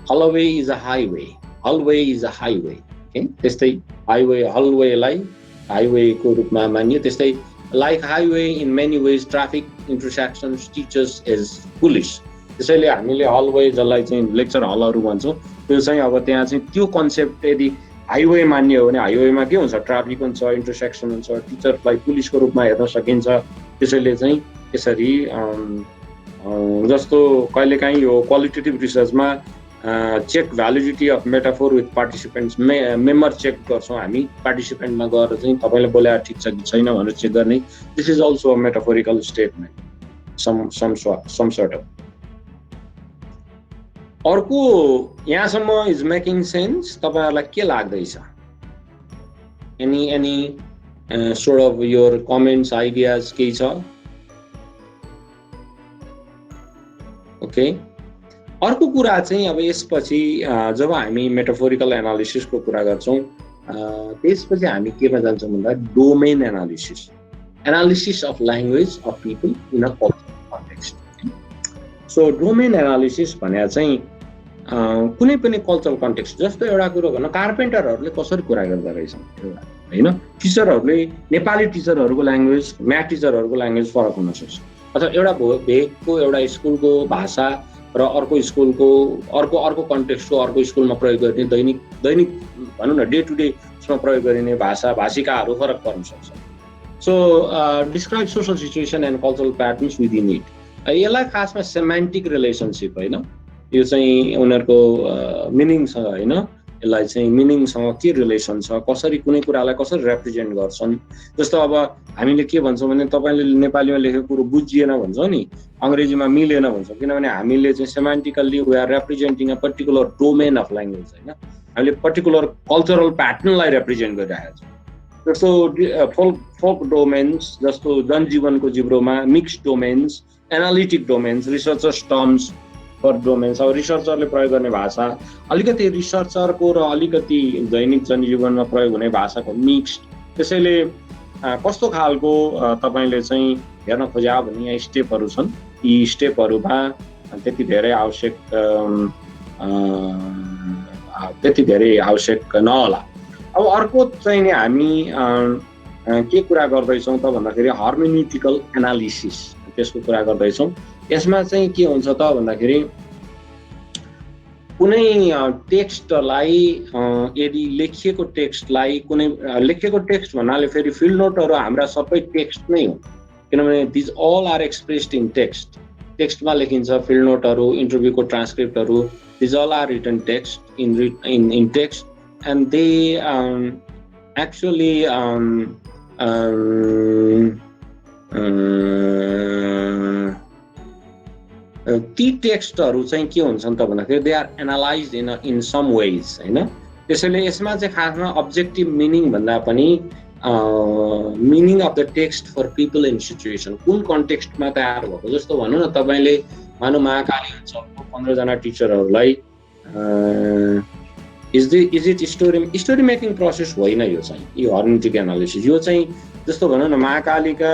Hallway is a highway. Hallway is a highway. Okay? त्यस्तै highway, hallway-लाई highway-को रूपमा मानियो. त्यस्तै like highway in many ways, traffic intersections teaches is police. त्यसैले हामीले hallway जसलाई चाहिँ लेक्चर हलहरू भन्छौँ, त्यो चाहिँ अब त्यहाँ चाहिँ त्यो कन्सेप्ट यदि हाइवे मान्ने हो भने हाइवेमा के हुन्छ, ट्राफिक हुन्छ, इन्टरसेक्सन हुन्छ, टिचरलाई पुलिसको रूपमा हेर्न सकिन्छ. त्यसैले चाहिँ यसरी जस्तो कहिलेकाहीँ यो क्वालिटेटिभ रिसर्चमा check validity of metaphor with participants member check गर्छौँ हामी. पार्टिसिपेन्टमा गएर चाहिँ तपाईँले बोलाएर ठिक छ कि छैन भनेर चेक गर्ने. This is also a metaphorical statement some sort of. अर्को यहाँसम्म इज मेकिङ सेन्स? तपाईँहरूलाई के लाग्दैछ? Any sort of your comments, ideas केही छ? ओके. अर्को कुरा चाहिँ अब यसपछि जब हामी मेटाफोरिकल एनालिसिसको कुरा गर्छौँ, त्यसपछि हामी केमा जान्छौँ भन्दा domain analysis of language of people in a cultural context. So domain analysis भने चाहिँ कुनै पनि कल्चरल कन्टेक्स्ट, जस्तो एउटा कुरो भनौँ कार्पेन्टरहरूले कसरी कुरा गर्दा रहेछन् होइन, टिचरहरूले नेपाली टिचरहरूको ल्याङ्ग्वेज म्याथ टिचरहरूको ल्याङ्ग्वेज फरक हुन सक्छ, अथवा एउटा भेगको एउटा स्कुलको भाषा र अर्को स्कुलको अर्को कन्टेक्स्टको अर्को स्कुलमा प्रयोग गर्ने दैनिक भनौँ न डे टु डे उसमा प्रयोग गरिने भाषिकाहरू फरक पर्न सक्छ. So describe social situation and cultural patterns within it. यसलाई खासमा सेमान्टिक रिलेसनसिप होइन, यो चाहिँ उनीहरूको मिनिङसँग होइन, यसलाई चाहिँ मिनिङसँग के रिलेसन छ, कसरी कुनै कुरालाई कसरी रिप्रेजेन्ट गर्छन्. जस्तो अब हामीले के भन्छौँ भने तपाईँले नेपालीमा लेखेको कुरो बुझिएन भन्छौँ नि, अङ्ग्रेजीमा मिलेन भन्छौँ, किनभने हामीले चाहिँ semantically we are representing a particular domain of language होइन, हामीले पर्टिकुलर कल्चरल प्याटर्नलाई रिप्रेजेन्ट गरिरहेको छौँ. जस्तो फोक डोमेन्स, जस्तो जनजीवनको जिब्रोमा mixed domains, analytic domains, researchers terms for domains. अब रिसर्चरले प्रयोग गर्ने भाषा अलिकति रिसर्चरको र अलिकति दैनिक जनजीवनमा प्रयोग हुने भाषाको मिक्स्ड. त्यसैले कस्तो खालको तपाईँले चाहिँ हेर्न खोज्या भने यहाँ स्टेपहरू छन्, यी स्टेपहरूमा त्यति धेरै आवश्यक नहोला. अब अर्को चाहिँ नि हामी के कुरा गर्दैछौँ त भन्दाखेरि हर्मेन्युटिकल एनालिसिस, त्यसको कुरा गर्दैछौँ. यसमा चाहिँ के हुन्छ त भन्दाखेरि कुनै टेक्स्टलाई यदि लेखिएको टेक्स्ट भन्नाले फेरि फिल्ड नोटहरू हाम्रा सबै टेक्स्ट नै हो, किनभने these all are expressed in text. टेक्स्टमा लेखिन्छ फिल्ड नोटहरू, इन्टरभ्यूको ट्रान्सक्रिप्टहरू, these all are written text in text and they actually ती टेक्स्टहरू चाहिँ के हुन्छन् त भन्दाखेरि they are analyze in some ways होइन. त्यसैले यसमा चाहिँ खासमा अब्जेक्टिभ मिनिङ भन्दा पनि meaning of the text for people in situation, कुन कन्टेक्स्टमा तयार भएको. जस्तो भनौँ न, तपाईँले मानव महाकाली अञ्चलको 15 जना टिचरहरूलाई is it story making process होइन. यो चाहिँ यो हर्मेन्युटिक एनालिसिस, यो चाहिँ जस्तो भनौँ न महाकालीका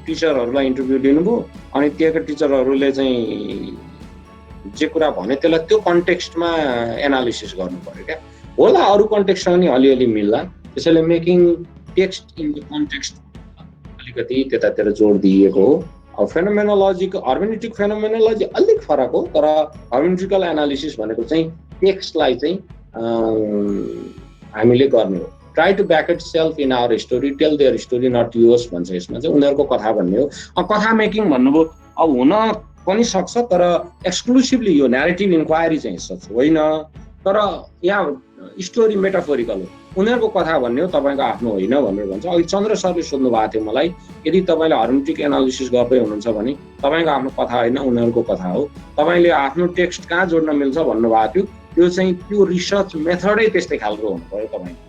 टिचरहरूलाई इन्टरभ्यू लिनुभयो अनि त्यहाँका टिचरहरूले चाहिँ जे कुरा भने त्यसलाई त्यो कन्टेक्स्टमा एनालिसिस गर्नु पर्यो क्या. होला अरू कन्टेक्स्टसँग नि अलिअलि मिल्ला. त्यसैले making text in the context अलिकति त्यतातिर जोड दिएको हो. अब फेनोमेनोलोजीको हर्मेन्युटिक फेनोमेनोलोजी अलिक फरक हो, तर हर्मेन्युटिकल एनालिसिस भनेको चाहिँ टेक्स्टलाई चाहिँ हामीले गर्ने हो. Try to back itself in our story, tell their story not yours भन्छ. यसमा चाहिँ उनीहरूको कथा भन्ने हो. कथा मेकिङ भन्नुभयो, अब हुन पनि सक्छ, तर एक्सक्लुसिभली यो न्यारेटिभ इन्क्वायरी चाहिँ सच होइन, तर यहाँ स्टोरी मेटाफोरिकल हो. उनीहरूको कथा भन्ने हो, तपाईँको आफ्नो होइन भनेर भन्छ. अघि चन्द्र सरले सोध्नु भएको थियो मलाई, यदि तपाईँले हर्मेन्युटिक एनालिसिस गर्दै हुनुहुन्छ भने तपाईँको आफ्नो कथा होइन, उनीहरूको कथा हो. तपाईँले आफ्नो टेक्स्ट कहाँ जोड्न मिल्छ भन्नुभएको थियो. त्यो चाहिँ त्यो रिसर्च मेथडै त्यस्तै खालको हुनु पर्यो तपाईँको.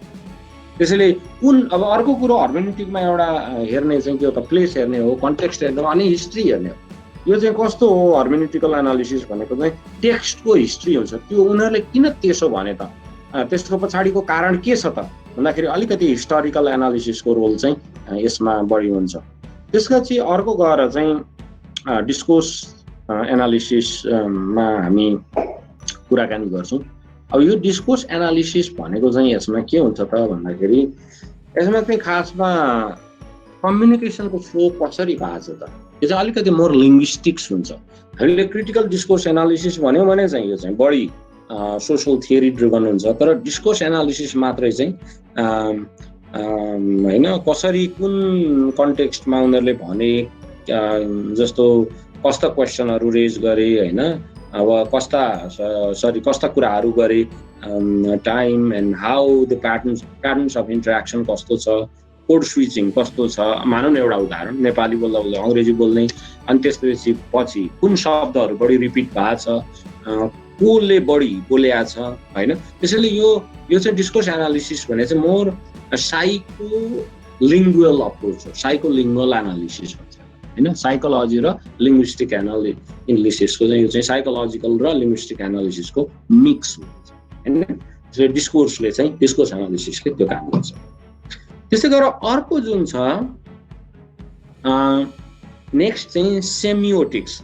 त्यसैले कुन अब अर्को कुरो हर्मेन्युटिकमा एउटा हेर्ने चाहिँ के हो त, प्लेस हेर्ने हो, कन्टेक्स्ट हेर्ने हो, अनि हिस्ट्री हेर्ने हो. यो चाहिँ कस्तो हो हर्मेन्युटिकल एनालिसिस भनेको चाहिँ टेक्स्टको हिस्ट्री हुन्छ. त्यो उनीहरूले किन त्यसो भने त, त्यसको पछाडिको कारण के छ त भन्दाखेरि अलिकति हिस्टोरिकल एनालिसिसको रोल चाहिँ यसमा बढी हुन्छ. त्यसपछि अर्को गएर चाहिँ डिस्कोर्स एनालिसिसमा हामी कुराकानी गर्छौँ। अब यो डिस्कोर्स एनालिसिस भनेको चाहिँ यसमा के हुन्छ त भन्दाखेरि यसमा चाहिँ खासमा कम्युनिकेसनको फ्लो कसरी भएको छ त, यो चाहिँ अलिकति मोर लिङ्ग्विस्टिक्स हुन्छ। हामीले क्रिटिकल डिस्कोर्स एनालिसिस भन्यो भने चाहिँ यो चाहिँ बढी सोसल थियोरी ड्रिभन हुन्छ, तर डिस्कोर्स एनालिसिस मात्रै चाहिँ होइन कसरी कुन कन्टेक्स्टमा उनीहरूले भने, जस्तो कस्ता क्वेसनहरू रेज गरे होइन, अब कस्ता कुराहरू गरे, time and how the patterns of interaction कस्तो छ, कोड स्विचिङ कस्तो छ। मानौँ न एउटा उदाहरण, नेपाली बोल्दा बोल्दा अङ्ग्रेजी बोल्ने, अनि त्यसपछि पछि कुन शब्दहरू बढी रिपिट भएको छ, कोले बढी बोलेको छ होइन। त्यसैले यो चाहिँ डिस्कोर्स एनालिसिस भने चाहिँ मोर साइको लिङ्गुअल अप्रोच हो, साइको लिङ्गुअल एनालिसिस भन्छ होइन। साइकोलोजी र लिङ्ग्विस्टिक एनालिसिसको चाहिँ यो चाहिँ साइकोलोजिकल र लिङ्ग्विस्टिक एनालिसिसको मिक्स हुन्छ होइन। त्यसले डिस्कोर्सले चाहिँ डिस्कोर्स एनालिसिसले त्यो काम गर्छ। त्यसै गरेर अर्को जुन छ नेक्स्ट चाहिँ सेमियोटिक्स।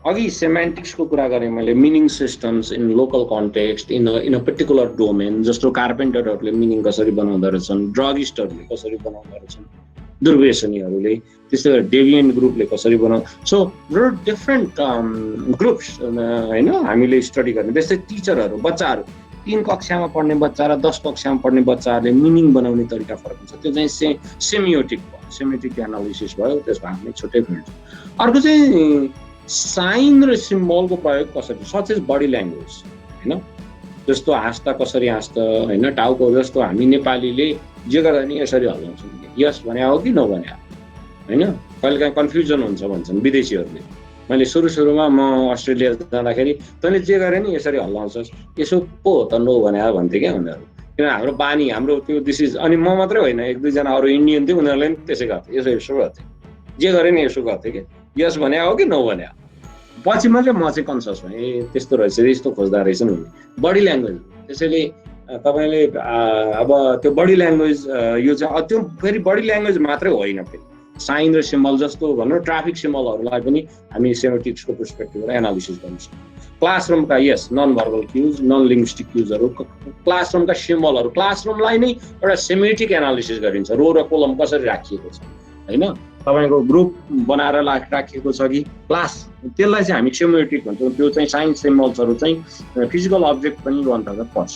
अघि सेमेन्टिक्सको कुरा गरेँ मैले, meaning systems in local context in a particular domain, जस्तो कार्पेन्टरहरूले मिनिङ कसरी बनाउँदो रहेछन्, ड्रगिस्टहरूले कसरी बनाउँदो रहेछन्, दुर्व्यसनीहरूले, त्यस्तै गरेर डेभिएन्ट ग्रुपले कसरी सो डिफ्रेन्ट ग्रुप्स होइन हामीले स्टडी गर्ने। त्यस्तै टिचरहरू, बच्चाहरू, 3 कक्षामा पढ्ने बच्चा र 10 कक्षामा पढ्ने बच्चाहरूले मिनिङ बनाउने तरिका फरक हुन्छ। त्यो चाहिँ सेमियोटिक भयो, सेमियोटिक एनालिसिस भयो, त्यसको आफ्नै छुट्टै फिल्ड। अर्को चाहिँ साइन र सिम्बलको प्रयोग कसरी, सच एज बडी ल्याङ्ग्वेज होइन। जस्तो हाँस्दा कसरी हाँस्दा होइन, टाउको जस्तो हामी नेपालीले जे गर्दा नि यसरी हल्लाउँछौँ, यस भने हो कि नो भने होइन। कहिलेकाहीँ कन्फ्युजन हुन्छ भन्छन् विदेशीहरूले। मैले सुरुमा म अस्ट्रेलिया जाँदाखेरि तैँले जे गरे नि यसरी हल्लाउँछस्, यसो पो हो त नो भने भन्थे क्या उनीहरू। किन हाम्रो बानी, हाम्रो त्यो दिस इज, अनि म मात्रै होइन, 1-2 जना अरू इन्डियन थियो, उनीहरूले पनि त्यसै गर्थे, यसो गर्थे, जे गरे नि यसो गर्थे कि यस भने हो कि नो भने। पछि मात्रै म चाहिँ कन्सियस भएँ, ए त्यस्तो रहेछ, यस्तो खोज्दा रहेछ नि बडी ल्याङ्ग्वेज। त्यसैले तपाईँले अब त्यो बडी ल्याङ्ग्वेज यो चाहिँ त्यो फेरि बडी ल्याङ्ग्वेज मात्रै होइन, फेरि साइन र सिम्बल जस्तो भनौँ ट्राफिक सिम्बलहरूलाई पनि हामी सेमियोटिक्सको पर्सपेक्टिभबाट एनालिसिस गर्न सक्छौँ। क्लासरुमका नन भर्बल क्युज, नन लिङ्ग्विस्टिक क्युजहरू, क्लासरुमका सिम्बलहरू, क्लासरुमलाई नै एउटा सेमियोटिक एनालिसिस गरिन्छ। रो र कोलम कसरी राखिएको छ होइन, तपाईँको ग्रुप बनाएर राखिएको छ कि क्लास, त्यसलाई चाहिँ हामी सेमियोटिक भन्छौँ। त्यो चाहिँ साइन्स सिम्बल्सहरू चाहिँ फिजिकल अब्जेक्ट पनि अन्तर्गत पर्छ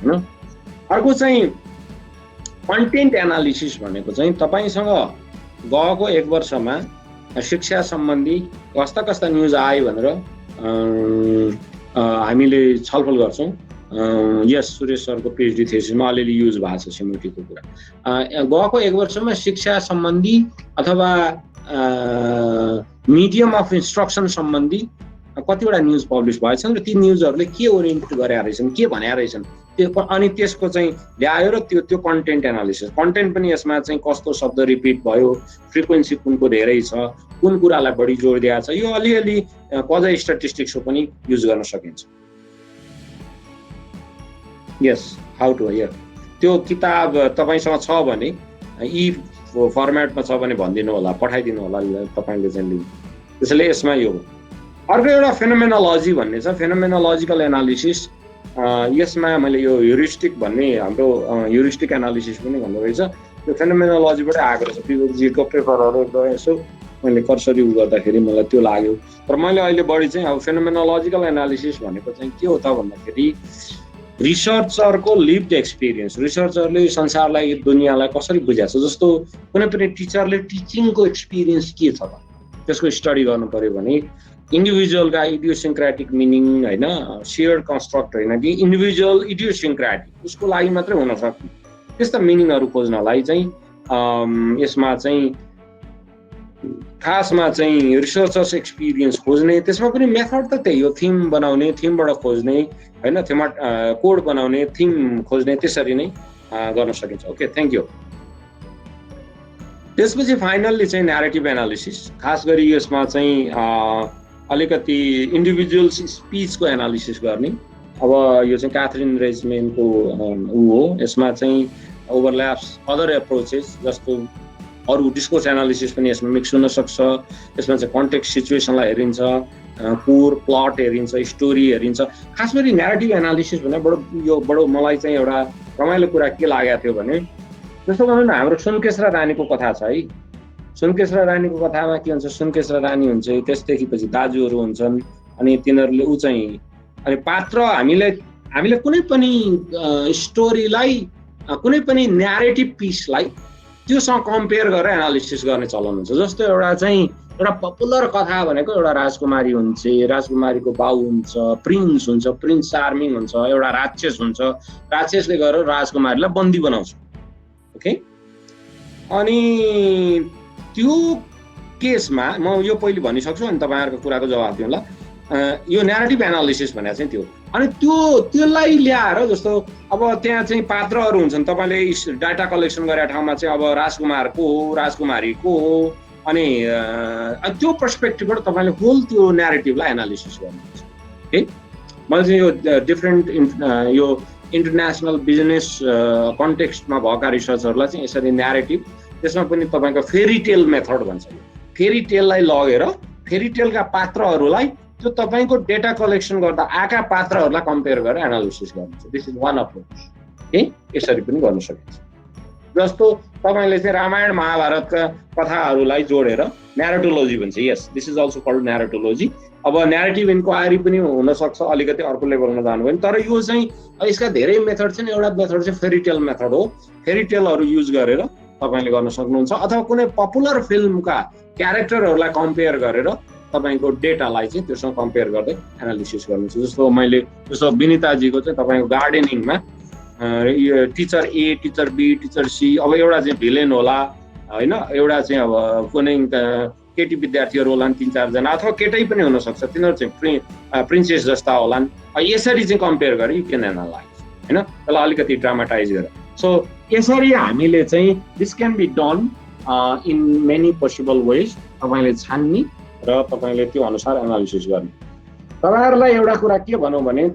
होइन। अर्को चाहिँ कन्टेन्ट एनालिसिस भनेको चाहिँ तपाईँसँग गएको 1 वर्षमा शिक्षा सम्बन्धी कस्ता कस्ता न्युज आयो भनेर हामीले छलफल गर्छौँ। यस सुरेश सरको पिएचडी थेसिसमा अलिअलि युज भएको छ सेमियोटिकको कुरा। गएको 1 वर्षमा शिक्षा सम्बन्धी अथवा मिडियम अफ इन्स्ट्रक्सन सम्बन्धी कतिवटा न्युज पब्लिस भएछन् र ती न्युजहरूले के ओरिएन्ट गरेका रहेछन्, के भनेका रहेछन्, त्यो अनि त्यसको चाहिँ ल्यायो र त्यो कन्टेन्ट एनालिसिस। कन्टेन्ट पनि यसमा चाहिँ कस्तो शब्द रिपिट भयो, फ्रिक्वेन्सी कुनको धेरै छ, कुन कुरालाई बढी जोड दिएको छ, यो अलिअलि क्वाजा स्ट्याटिस्टिक्सको पनि युज गर्न सकिन्छ। यस हाउ टु हियर, त्यो किताब तपाईँसँग छ भने ई फर्मेटमा छ भने भनिदिनु होला, पठाइदिनु होला तपाईँले चाहिँ लिङ्क। त्यसैले यसमा यो अर्को एउटा फेनोमेनोलोजी भन्ने छ, फेनोमेनोलोजिकल एनालिसिस। यसमा मैले यो ह्युरिस्टिक भन्ने हाम्रो ह्युरिस्टिक एनालिसिस पनि भन्नु रहेछ, त्यो फेनोमेनोलोजीबाटै आएको रहेछ। पिओजीको पेपरहरू एकदमै यसो मैले कर्सरी गर्दाखेरि मलाई त्यो लाग्यो। तर मैले अहिले बढी चाहिँ अब फेनोमेनोलोजिकल एनालिसिस भनेको चाहिँ के हो त भन्दाखेरि रिसर्चरको लिभड एक्सपिरियन्स, रिसर्चरले संसारलाई दुनियाँलाई कसरी बुझाएको छ। जस्तो कुनै पनि टिचरले टिचिङको एक्सपिरियन्स के छ त त्यसको स्टडी गर्नु पर्यो भने इन्डिभिजुअलका इडियोसिन्क्रेटिक मिनिङ होइन, सेयर्ड कन्स्ट्रक्ट होइन कि इन्डिभिजुअल इडियोसिन्क्रेटिक, उसको लागि मात्रै हुन सक्ने त्यस्ता मिनिङहरू खोज्नलाई चाहिँ यसमा चाहिँ खासमा चाहिँ रिसर्चर्स एक्सपिरियन्स खोज्ने। त्यसमा पनि मेथड त त्यही हो, थिम बनाउने, थिमबाट खोज्ने होइन, थिममा कोड बनाउने, थिम खोज्ने, त्यसरी नै गर्न सकिन्छ। Okay, thank you. त्यसपछि फाइनल्ली चाहिँ न्यारेटिभ एनालिसिस, खास गरी यसमा चाहिँ अलिकति इन्डिभिजुअल्स स्पिचको एनालिसिस गर्ने। अब यो चाहिँ क्याथरिन रेजमेनको ऊ हो। यसमा चाहिँ ओभरल्याप्स अदर एप्रोचेस, जस्तो अरू डिस्कोर्स एनालिसिस पनि यसमा मिक्स हुन सक्छ। यसमा चाहिँ कन्टेक्स्ट सिचुएसनलाई हेरिन्छ, कोर प्लट हेरिन्छ, स्टोरी हेरिन्छ। खास गरी न्यारेटिभ एनालिसिस भने बडो मलाई चाहिँ एउटा रमाइलो कुरा के लागेको थियो भने जस्तो भनौँ न हाम्रो सुनकेश र रानीको कथा छ है। सुनकेश र रानीको कथामा के हुन्छ, सुनकेश र रानी हुन्छ, त्यसदेखि पछि दाजुहरू हुन्छन् अनि तिनीहरूले अनि पात्र हामीले कुनै पनि स्टोरीलाई कुनै पनि न्यारेटिभ पिसलाई त्योसँग कम्पेयर गरेर एनालिसिस गर्ने चलन हुन्छ। जस्तो एउटा पपुलर कथा भनेको एउटा राजकुमारी हुन्छ, राजकुमारीको बाउ हुन्छ, प्रिन्स चार्मिङ हुन्छ, एउटा राक्षस हुन्छ, राक्षसले गएर राजकुमारीलाई बन्दी बनाउँछ। ओके, अनि त्यो केसमा म यो पहिले भनिसक्छु अनि तपाईँहरूको कुराको जवाब दिउँला। यो न्यारेटिभ एनालिसिस भने चाहिँ त्यो, अनि त्यसलाई ल्याएर जस्तो अब त्यहाँ चाहिँ पात्रहरू हुन्छन्, तपाईँले डाटा कलेक्सन गरेर ठाउँमा चाहिँ अब राजकुमार को हो, राजकुमारी को हो, अनि त्यो पर्सपेक्टिभबाट तपाईँले होल त्यो न्यारेटिभलाई एनालिसिस गर्नुहुन्छ। है, मैले चाहिँ यो डिफ्रेन्ट यो इन्टरनेसनल बिजनेस कन्टेक्स्टमा भएका रिसर्चहरूलाई चाहिँ यसरी न्यारेटिभ, त्यसमा पनि तपाईँको फेरी टेल मेथड भन्छ। फेरी टेललाई लगेर फेरी टेलका पात्रहरूलाई त्यो तपाईँको डेटा कलेक्सन गर्दा आएका पात्रहरूलाई कम्पेयर गरेर एनालिसिस गर्नुहुन्छ। This is one approach. है, यसरी पनि गर्न सकिन्छ। जस्तो तपाईँले चाहिँ रामायण महाभारतका कथाहरूलाई जोडेर न्यारेटोलोजी भन्छ। यस, दिस इज अल्सो कल्ड न्यारेटोलोजी। अब न्यारेटिभ इन्क्वायरी पनि हुनसक्छ, अलिकति अर्को लेभलमा जानुभयो भने। तर यो चाहिँ यसका धेरै मेथड छन्। एउटा मेथड चाहिँ फेरी टेल मेथड हो। फेरी टेलहरू युज गरेर तपाईँले गर्न सक्नुहुन्छ, अथवा कुनै पपुलर फिल्मका क्यारेक्टरहरूलाई कम्पेयर गरेर तपाईँको डेटालाई चाहिँ त्योसँग कम्पेयर गर्दै एनालिसिस गर्नुहुन्छ। जस्तो विनिताजीको चाहिँ तपाईँको गार्डेनिङमा teacher A, teacher B, teacher C, अब एउटा चाहिँ भिलेन होला होइन, एउटा चाहिँ अब कुनै केटी विद्यार्थीहरू होलान् 3-4 जना, अथवा केटै पनि हुनसक्छ, तिनीहरू चाहिँ प्रिन्सेस जस्ता होलान्। यसरी चाहिँ कम्पेयर गरेर यु क्यान एनालाइज होइन, त्यसलाई अलिकति ड्रामाटाइज गरेर। सो यसरी हामीले चाहिँ this can be done in many possible ways. तपाईँले छान्ने र तपाईँले त्यो अनुसार एनालिसिस गर्ने। तपाईँहरूलाई एउटा कुरा के भनौँ भने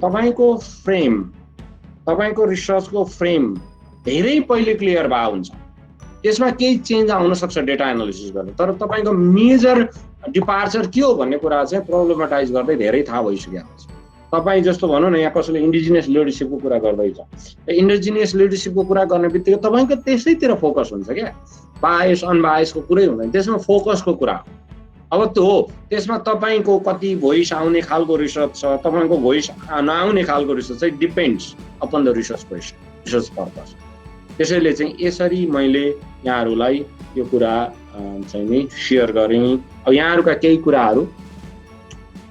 तपाईँको रिसर्चको फ्रेम धेरै पहिले क्लियर भएको हुन्छ। त्यसमा केही चेन्ज आउन सक्छ डेटा एनालिसिस गर्ने, तर तपाईँको मेजर डिपार्चर के हो भन्ने कुरा चाहिँ प्रब्लमेटाइज गर्दै धेरै थाहा भइसकेको हुन्छ। तपाईँ जस्तो भनौँ न, यहाँ कसैले इन्डिजिनियस लिडरसिपको कुरा गर्दैछ, इन्डिजिनियस लिडरसिपको कुरा गर्ने बित्तिकै तपाईँको त्यसैतिर फोकस हुन्छ क्या, बायस अनबायसको कुरै हुँदैन, त्यसमा फोकसको कुरा हो। अब त्यो हो, त्यसमा तपाईँको कति भोइस आउने खालको रिसर्च छ, तपाईँको भोइस नआउने खालको रिसर्च चाहिँ depends upon the research purpose. त्यसैले चाहिँ यसरी मैले यहाँहरूलाई यो कुरा चाहिँ नि सेयर गरेँ। अब यहाँहरूका केही कुराहरू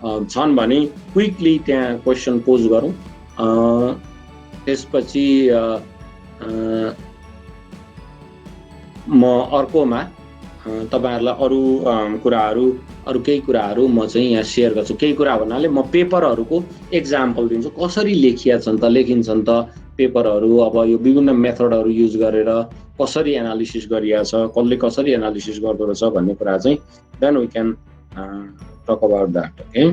छन् भने क्विकली त्यहाँ क्वेसन पोज गरौँ। त्यसपछि म अर्कोमा तपाईँहरूलाई अरू केही कुराहरू म चाहिँ यहाँ सेयर गर्छु। केही कुरा भन्नाले म पेपरहरूको एक्जाम्पल दिन्छु, कसरी लेखिन्छन् त पेपरहरू, अब यो विभिन्न मेथडहरू युज गरेर कसरी एनालिसिस गरिएको छ, कसले कसरी एनालिसिस गर्दो रहेछ भन्ने कुरा चाहिँ then we can talk about that. Okay,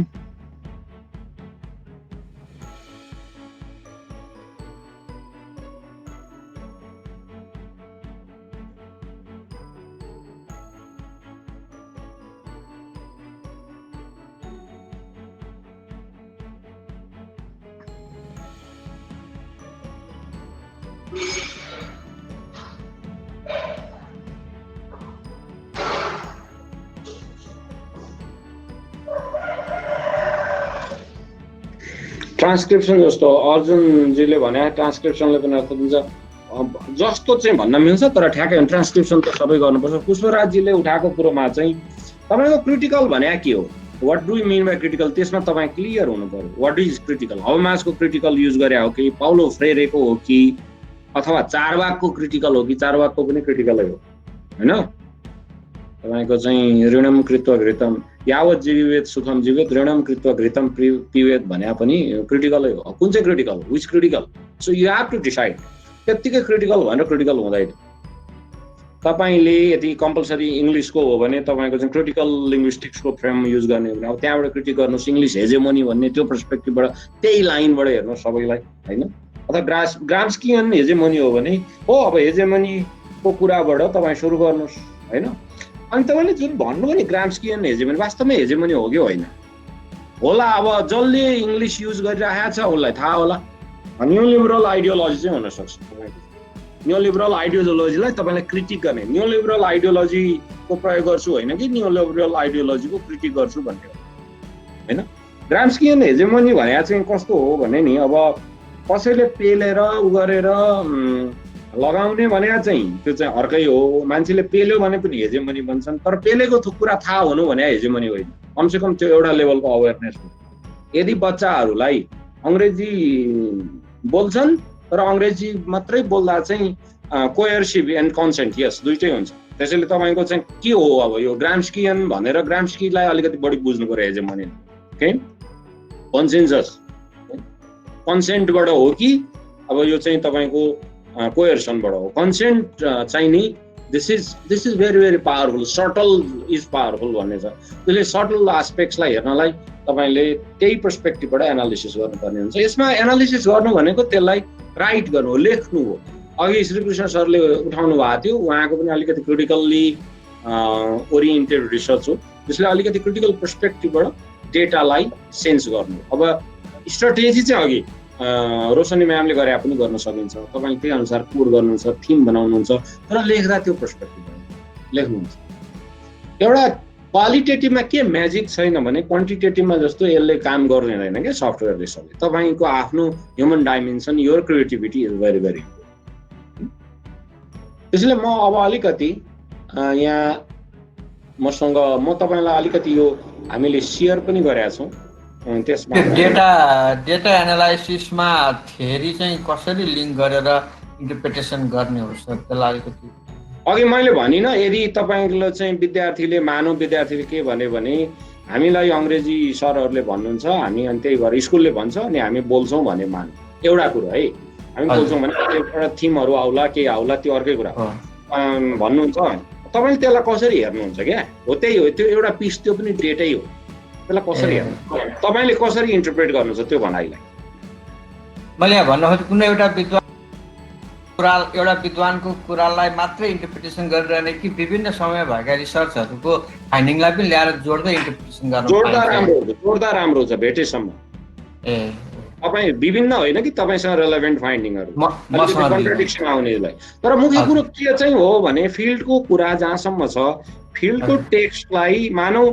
transcription जस्तो अर्जुनजीले भने ट्रान्सक्रिप्सनले पनि अर्थ दिन्छ जस्तो चाहिँ भन्न मिल्छ, तर ठ्याक्कै ट्रान्सक्रिप्सन त सबै गर्नुपर्छ। पुष्पराजजीले उठाएको कुरोमा चाहिँ तपाईँको क्रिटिकल भने के हो, what do you mean by critical, त्यसमा तपाईँ क्लियर हुनु पर्यो। वाट इज क्रिटिकल, हबमासको क्रिटिकल युज गरे हो कि, पाउलो फ्रेरेको हो कि, अथवा चारवाकको क्रिटिकल हो कि, चारवाकको पनि क्रिटिकलै हो होइन। तपाईँको चाहिँ ऋणम कृत्व घृतम यावत जीवित सुखम जीवित ऋणम कृत्व घृतम पिवेत भने पनि क्रिटिकलै हो। कुन चाहिँ critical, which critical? So you have to decide. त्यत्तिकै क्रिटिकल भनेर क्रिटिकल हुँदैन। तपाईँले यदि कम्पलसरी इङ्ग्लिसको हो भने तपाईँको चाहिँ क्रिटिकल लिङ्ग्विस्टिक्सको फ्रेम युज गर्ने हो भने अब त्यहाँबाट क्रिटिक गर्नुहोस् इङ्ग्लिस हेजेमोनी भन्ने त्यो पर्सपेक्टिभबाट त्यही लाइनबाट हेर्नुहोस् सबैलाई होइन। अथवा ग्राम्स्कियन हेजेमोनी हो भने हो, अब हेजेमोनीको कुराबाट तपाईँ सुरु गर्नुहोस् होइन। अनि तपाईँले जुन भन्नुभयो नि ग्राम्स्कियन हेजेमनी, वास्तवमै हेजेमनी हो कि होइन होला, अब जसले इङ्ग्लिस युज गरिरहेको छ उसलाई थाहा होला। न्यू लिबरल आइडियोलोजी चाहिँ हुनसक्छ तपाईँको, न्यू लिबरल आइडियोलोजीलाई तपाईँलाई क्रिटिक गर्ने, न्यू लिबरल आइडियोलोजीको प्रयोग गर्छु होइन कि न्यू लिबरल आइडियोलोजीको क्रिटिक गर्छु भन्ने हो होइन। ग्राम्स्कियन हेजेमनी भने चाहिँ कस्तो हो भने नि, अब कसैले पेलेर उ गरेर लगाउने भने चाहिँ त्यो चाहिँ अर्कै हो। मान्छेले पेल्यो भने पनि हेजेमनी भन्छन्, तर पेलेको कुरा थाहा हुनु भने हेजेमनी होइन। कमसेकम त्यो एउटा लेभलको अवेरनेस हो। यदि बच्चाहरूलाई अङ्ग्रेजी बोल्छन् तर अङ्ग्रेजी मात्रै बोल्दा चाहिँ कोयर्सिभ एन्ड कन्सेन्ट, यस दुइटै हुन्छ। त्यसैले तपाईँको चाहिँ के हो, अब यो ग्राम्स्कियन भनेर ग्राम्स्कीलाई अलिकति बढी बुझ्नु पर्यो हेजेमनी, ओके। कन्सेन्सस कन्सेन्टबाट हो कि अब यो चाहिँ तपाईँको कोयर्सनबाट हो। कन्सेन्ट चाहिँ नि this is very very powerful, subtle is powerful भन्ने छ। त्यसले सटल एस्पेक्ट्सलाई हेर्नलाई तपाईँले त्यही पर्सपेक्टिभबाट एनालिसिस गर्नुपर्ने हुन्छ। यसमा एनालिसिस गर्नु भनेको त्यसलाई राइट गर्नु हो, लेख्नु हो। अघि श्रीकृष्ण सरले उठाउनु भएको थियो, उहाँको पनि अलिकति क्रिटिकल्ली ओरिएन्टेड रिसर्च हो। त्यसले अलिकति क्रिटिकल पर्सपेक्टिभबाट डेटालाई सेन्स गर्नु। अब स्ट्राटेजी चाहिँ अघि रोशनी म्यामले गरे पनि गर्न सकिन्छ, तपाईँले त्यही अनुसार कोड गर्नुहुन्छ, थिम बनाउनुहुन्छ, तर लेख्दा त्यो पर्सपेक्टिभ लेख्नुहुन्छ। एउटा क्वालिटेटिभमा के म्याजिक छैन भने क्वान्टिटेटिभमा जस्तो यसले काम गर्ने रहेन क्या सफ्टवेयरले सबै। तपाईँको आफ्नो human dimension, your creativity is very very important. त्यसैले म अब अलिकति यहाँ मसँग म तपाईँलाई अलिकति यो हामीले सेयर पनि गरेका छौँ त्यसमा डेटा एनालाइसिसमा थ्योरी चाहिँ कसरी लिङ्क गरेर इन्टरप्रिटेसन गर्ने हो सर, त्यसलाई अलिकति अघि मैले भनिनँ। यदि तपाईँले चाहिँ विद्यार्थीले मानव विद्यार्थीले के भन्यो भने हामीलाई अङ्ग्रेजी सरहरूले भन्नुहुन्छ, हामी अनि त्यही भएर स्कुलले भन्छ अनि हामी बोल्छौँ भने मानौँ, एउटा कुरो है। हामी बोल्छौँ भने एउटा थिमहरू आउला के आउला त्यो अर्कै कुरा भन्नुहुन्छ। तपाईँले त्यसलाई कसरी हेर्नुहुन्छ क्या, हो त्यही हो, त्यो एउटा पिस, त्यो पनि डेटै हो। त्यसलाई कसरी हेर्नु, तपाईँले कसरी इन्टरप्रेट गर्नुहुन्छ त्यो भनाइलाई। मैले यहाँ भन्न खोजेँ कुनै एउटा विद्वानको कुरालाई मात्रै इन्टरप्रिटेसन गरिरहने कि विभिन्न समय भएका रिसर्चहरूको फाइन्डिङलाई पनि ल्याएर जोड्दै इन्टरप्रिटेसन गर्नु जोड्दा राम्रो छ भेटेसम्म। ए तपाईँ विभिन्न होइन कि तपाईँसँग रेलेभेन्ट फाइन्डिङहरू कन्ट्राडिक्सन आउनेलाई। तर मुख्य कुरो के चाहिँ हो भने फिल्डको कुरा जहाँसम्म छ, फिल्डको टेक्स्टलाई मानौ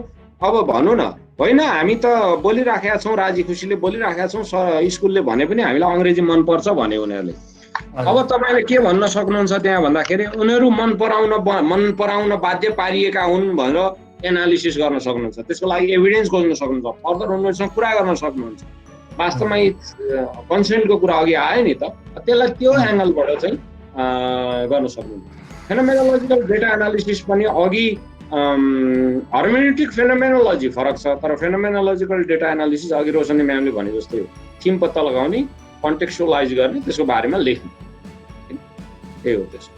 अब भनौँ न, होइन हामी त बोलिराखेका छौँ, राजी खुसीले बोलिराखेका छौँ, स्कुलले भने पनि हामीलाई अङ्ग्रेजी मनपर्छ भने उनीहरूले। अब तपाईँले के भन्न सक्नुहुन्छ त्यहाँ भन्दाखेरि उनीहरू मन पराउन बाध्य पारिएका हुन् भनेर एनालिसिस गर्न सक्नुहुन्छ। त्यसको लागि एभिडेन्स खोज्न सक्नुहुन्छ, फर्दर उनीहरूसँग कुरा गर्न सक्नुहुन्छ। वास्तवमा कन्सेन्टको कुरा अघि आयो नि त, त्यसलाई त्यो एङ्गलबाट चाहिँ गर्न सक्नुहुन्छ। फेनोमेनोलोजिकल डेटा एनालिसिस पनि अघि हर्मेनेटिक फेनोमेनोलोजी फरक छ, तर फेनोमेनोलोजिकल डेटा एनालिसिस अघि रोशनी म्यामले भने जस्तै हो, थिम पत्ता लगाउने, कन्टेक्स्चुअलाइज गर्ने, त्यसको बारेमा लेख्ने, त्यही हो त्यसको।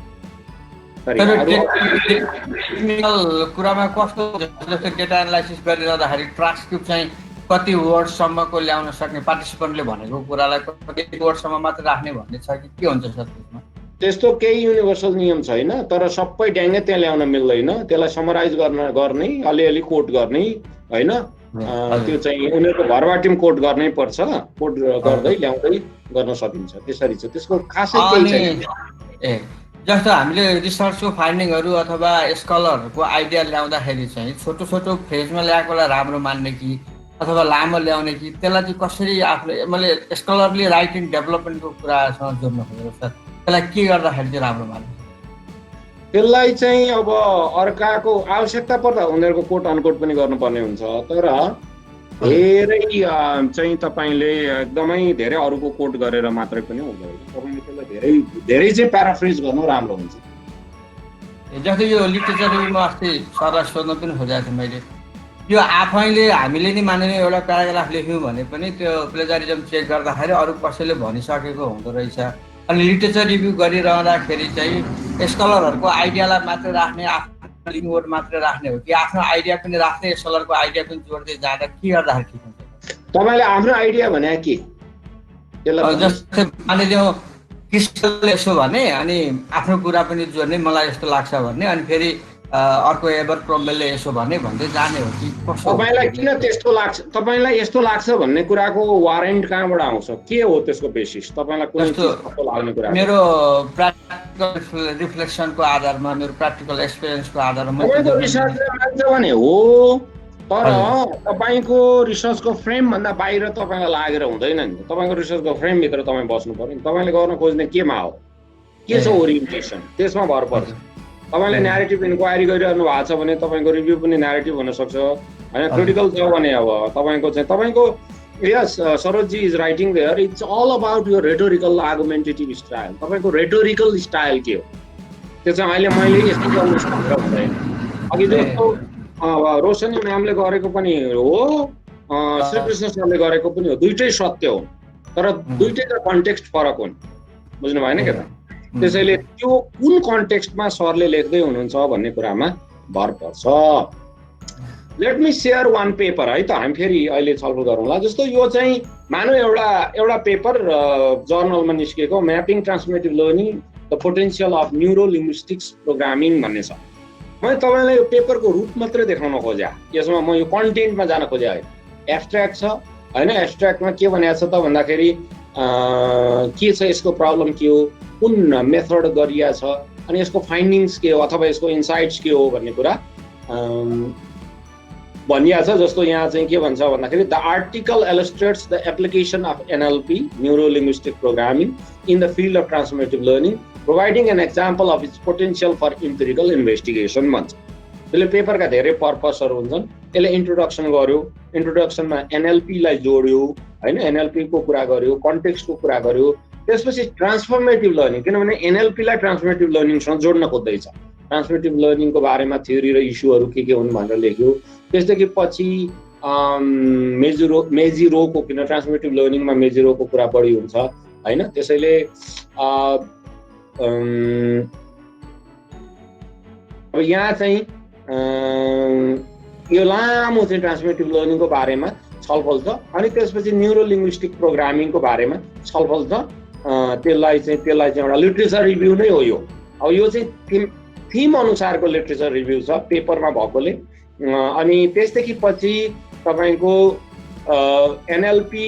टेक्निकल कुरामा कस्तो जस्तो डेटा एनालाइसिस गरिरहँदाखेरि ट्रान्सक्रिप्ट चाहिँ कति वर्डसम्मको ल्याउन सक्ने, पार्टिसिपेन्टले भनेको कुरालाई कति वर्डसम्म मात्र राख्ने भन्ने छ कि के हुन्छ सर त्यसमा? त्यस्तो केही युनिभर्सल नियम छैन, तर सबै ड्याङ्गै त्यहाँ ल्याउन मिल्दैन। त्यसलाई समराइज गर्ने, अलिअलि कोट गर्ने होइन, त्यो चाहिँ उनीहरूको घरबाटै कोट गर्नै पर्छ, कोट गर्दै ल्याउँदै गर्न सकिन्छ। त्यसरी चाहिँ त्यसको खासै केही छैन। जस्तो हामीले रिसर्चको फाइन्डिङहरू अथवा स्कलरहरूको आइडिया ल्याउँदाखेरि चाहिँ छोटो छोटो फ्रेजमा ल्याएकोलाई राम्रो मान्ने कि अथवा लामो ल्याउने कि, त्यसलाई चाहिँ कसरी आफूले, मैले स्कलरली राइटिङ डेभलपमेन्टको कुरासँग जोड्नु खोजेको सर, त्यसलाई के गर्दाखेरि चाहिँ राम्रो मान्नु? त्यसलाई चाहिँ अब अर्काको आवश्यकता पर्दा उनीहरूको कोट अनकोट पनि गर्नुपर्ने हुन्छ, तर धेरै चाहिँ तपाईँले एकदमै धेरै अरूको कोट गरेर मात्रै पनि हुँदैन। तपाईँले त्यसलाई धेरै चाहिँ प्याराफ्रेज गर्नु राम्रो हुन्छ। जस्तो यो लिटरेचर रिभ्यूमा अस्ति सरलाई सोध्न पनि खोजेको थिएँ मैले, यो आफैले हामीले नि मान्ने एउटा प्याराग्राफ लेख्यौँ भने पनि त्यो प्लेजरिजम चेक गर्दाखेरि अरू कसैले भनिसकेको हुँदो रहेछ। अनि लिटरेचर रिभ्यू गरिरहँदाखेरि चाहिँ स्कलरहरूको आइडियालाई मात्र राख्ने, आफ्नो लिङ्क वर्ड मात्र राख्ने हो कि आफ्नो आइडिया पनि राख्ने, स्कलरको आइडिया पनि जोड्दै जाँदा के गर्दाखेरि ठिक हुन्छ? तपाईँले आफ्नो आइडिया भने के? जस्तै मानिलिउँ क्रिस्टलले यसो भने अनि आफ्नो कुरा पनि जोड्ने, मलाई यस्तो लाग्छ भन्ने, अनि फेरि अर्को एबरक्रोम्बीले यसो भन्दै जाने हो कि कसो? तपाईँलाई किन त्यस्तो लाग्छ, तपाईँलाई यस्तो लाग्छ भन्ने कुराको वारेन्ट कहाँबाट आउँछ? के हो त्यसको बेसिस? तपाईँलाई कुनै चिज कस्तो लाग्ने कुरा? मेरो प्र्याक्टिकल रिफ्लेक्सनको आधारमा, मेरो प्र्याक्टिकल एक्सपिरियन्सको आधारमा तपाईँको रिसर्चले मान्छ भने हो, तर तपाईँको रिसर्चको फ्रेम भन्दा बाहिर तपाईँलाई लागेर हुँदैन नि। तपाईँको रिसर्चको फ्रेमभित्र तपाईँ बस्नु पर्यो नि। तपाईँले गर्न खोज्ने केमा हो, के छ ओरिएन्टेसन, त्यसमा भर पर्छ। तपाईँले न्यारेटिभ इन्क्वायरी गरिरहनु भएको छ भने तपाईँको रिभ्यू पनि न्यारेटिभ हुनसक्छ होइन। क्रिटिकल छ भने अब तपाईँको यस Sarojji is writing there, it's all about यो रेटोरिकल आर्गुमेन्टेटिभ स्टाइल। तपाईँको रेटोरिकल स्टाइल के हो त्यो चाहिँ अहिले मैले यस्तो गर्नु सक्छ हुँदैन। अघि जस्तो रोशनी म्यामले गरेको पनि हो, श्रीकृष्ण सरले गरेको पनि हो, दुइटै सत्य हो, तर दुइटैको कन्टेक्स्ट फरक हुन्। बुझ्नु भएन के त? त्यसैले त्यो कुन कन्टेक्स्टमा सरले लेख्दै हुनुहुन्छ भन्ने कुरामा भर पर्छ। Let me share one paper है त, हामी फेरि अहिले छलफल गरौँला। जस्तो यो चाहिँ मानौ एउटा पेपर जर्नलमा निस्केको, mapping transformative learning the potential of neuro linguistics programming भन्ने छ। मैले तपाईँलाई यो पेपरको रूप मात्रै देखाउन खोजेँ, यसमा म यो कन्टेन्टमा जान खोजेँ होइन। एब्स्ट्र्याक्ट छ होइन, एब्स्ट्र्याक्टमा के भनेको छ त भन्दाखेरि के छ, यसको प्रब्लम के हो, कुन मेथड गरिया छ, अनि यसको फाइन्डिङ्स के हो अथवा यसको इन्साइट्स के हो भन्ने कुरा भनिया छ। जस्तो यहाँ चाहिँ के भन्छ भन्दाखेरि the article illustrates the application of NLP neuro linguistic programming in the field of transformative learning providing an example of its potential for empirical investigation भन्छ। त्यसले पेपरका धेरै पर्पसहरू हुन्छन्। यसले इन्ट्रोडक्सन गर्यो, इन्ट्रोडक्सनमा एनएलपीलाई जोड्यो होइन, एनएलपीको कुरा गर्यो, कन्टेक्स्टको कुरा गर्यो। त्यसपछि ट्रान्सफर्मेटिभ लर्निङ, किनभने एनएलपीलाई ट्रान्सफर्मेटिभ लर्निङसँग जोड्न खोज्दैछ। ट्रान्सफर्मेटिभ लर्निङको बारेमा थ्योरी र इस्युहरू के हुन् भनेर लेख्यो। त्यसदेखि पछि मेजिरोको, किन ट्रान्सफर्मेटिभ लर्निङमा मेजिरोको कुरा बढी हुन्छ होइन। त्यसैले अब यहाँ चाहिँ यो लामो चाहिँ ट्रान्सफर्मेटिभ लर्निङको बारेमा छलफल छ। अनि त्यसपछि न्युरो लिङ्ग्विस्टिक प्रोग्रामिङको बारेमा छलफल छ। त्यसलाई चाहिँ एउटा लिट्रेचर रिभ्यू नै हो यो। अब यो चाहिँ थीम अनुसारको लिट्रेचर रिभ्यू छ पेपरमा भएकोले। अनि त्यसदेखि पछि तपाईँको एनएलपी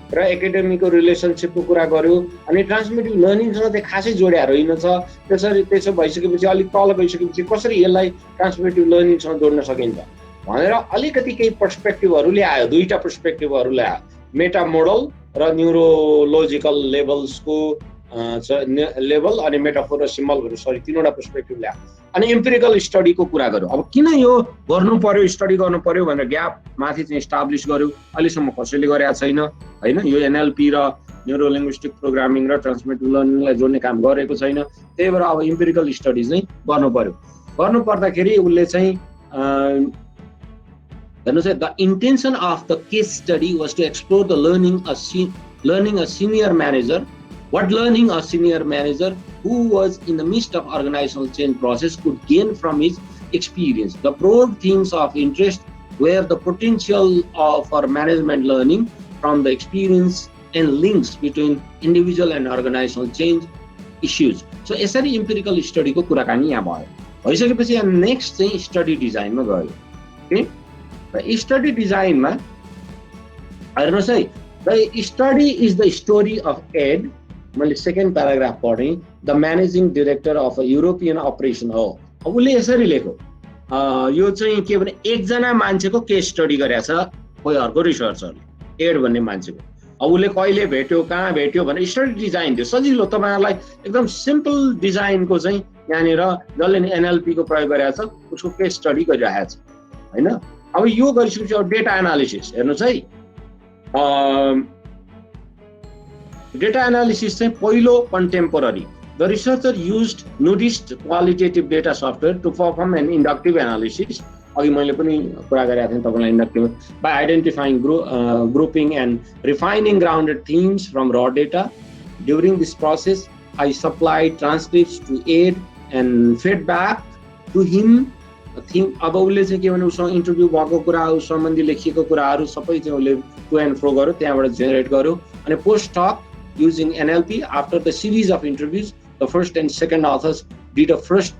र एकाडेमीको रिलेसनसिपको कुरा गर्यो। अनि ट्रान्सफर्मेटिभ लर्निङसँग चाहिँ खासै जोड्याएर रहेनछ। त्यसो भइसकेपछि अलिक तल गइसकेपछि कसरी यसलाई ट्रान्सफर्मेटिभ लर्निङसँग जोड्न सकिन्छ भनेर अलिकति केही पर्सपेक्टिभहरू ल्यायो, दुईवटा पर्सपेक्टिभहरू ल्यायो, मेटा मोडल र न्युरोलोजिकल लेभल्सको लेभल अनि मेटाफोर र सिम्बलहरू, सरी तीनवटा पर्सपेक्टिभ ल्यायो। अनि इम्पेरिकल स्टडीको कुरा गर्यो। अब किन यो गर्नु पर्यो, स्टडी गर्नु पर्यो भनेर ग्याप माथि चाहिँ इस्टाब्लिस गर्यो। अहिलेसम्म कसैले गरेका छैन होइन। यो एनएलपी र न्युरो लिङ्ग्विस्टिक प्रोग्रामिङ र ट्रान्सफर्मेटिभ लर्निङलाई जोड्ने काम गरेको छैन। त्यही भएर अब इम्पेरिकल स्टडिज नै गर्नु पर्यो। गर्नु पर्दाखेरि उसले चाहिँ हेर्नुहोस् है, the intention of the case study was to explore the learning a senior manager who was in the midst of organizational change process could gain from his experience. The broad themes of interest were the potential for management learning from the experience and links between individual and organizational change issues. So यसरी इम्पेरिकल स्टडीको कुराकानी यहाँ भयो। भइसकेपछि यहाँ नेक्स्ट चाहिँ स्टडी डिजाइनमा गयो। ओके, स्टडी डिजाइनमा हेर्नुहोस् है, the study is the story of Ed. मैले सेकेन्ड प्याराग्राफ पढेँ, the managing director of a European operation हो। अब उसले यसरी लेख्यो, यो चाहिँ के भने एकजना मान्छेको केस स्टडी गरेको छ कोही अर्को रिसर्चरले, एड भन्ने मान्छेको। अब उसले कहिले भेट्यो, कहाँ भेट्यो भने स्टडी डिजाइन दियो सजिलो। तपाईँहरूलाई एकदम सिम्पल डिजाइनको चाहिँ यहाँनिर जसले एनएलपी को प्रयोग गरेको छ उसको केस स्टडी गरिरहेको छ होइन। अब यो गरिसकेपछि अब डेटा एनालिसिस हेर्नुहोस् है। डेटा एनालिसिस चाहिँ पहिलो contemporary, the researcher used NUDIST qualitative data software to perform an inductive analysis. अघि मैले पनि कुरा गरेको थिएँ तपाईँलाई, inductive by identifying grouping and refining grounded themes from र data. During this process I supply transcripts to aid and feedback to him them. अब उसले चाहिँ के भने उसँग इन्टरभ्यू भएको कुरा, उस सम्बन्धी लेखिएको कुराहरू सबै चाहिँ उसले टु एन्ड फ्रो गर्यो, त्यहाँबाट जेनेरेट गर्यो। अनि post talk using NLP after the series of interviews, the first and second authors did a first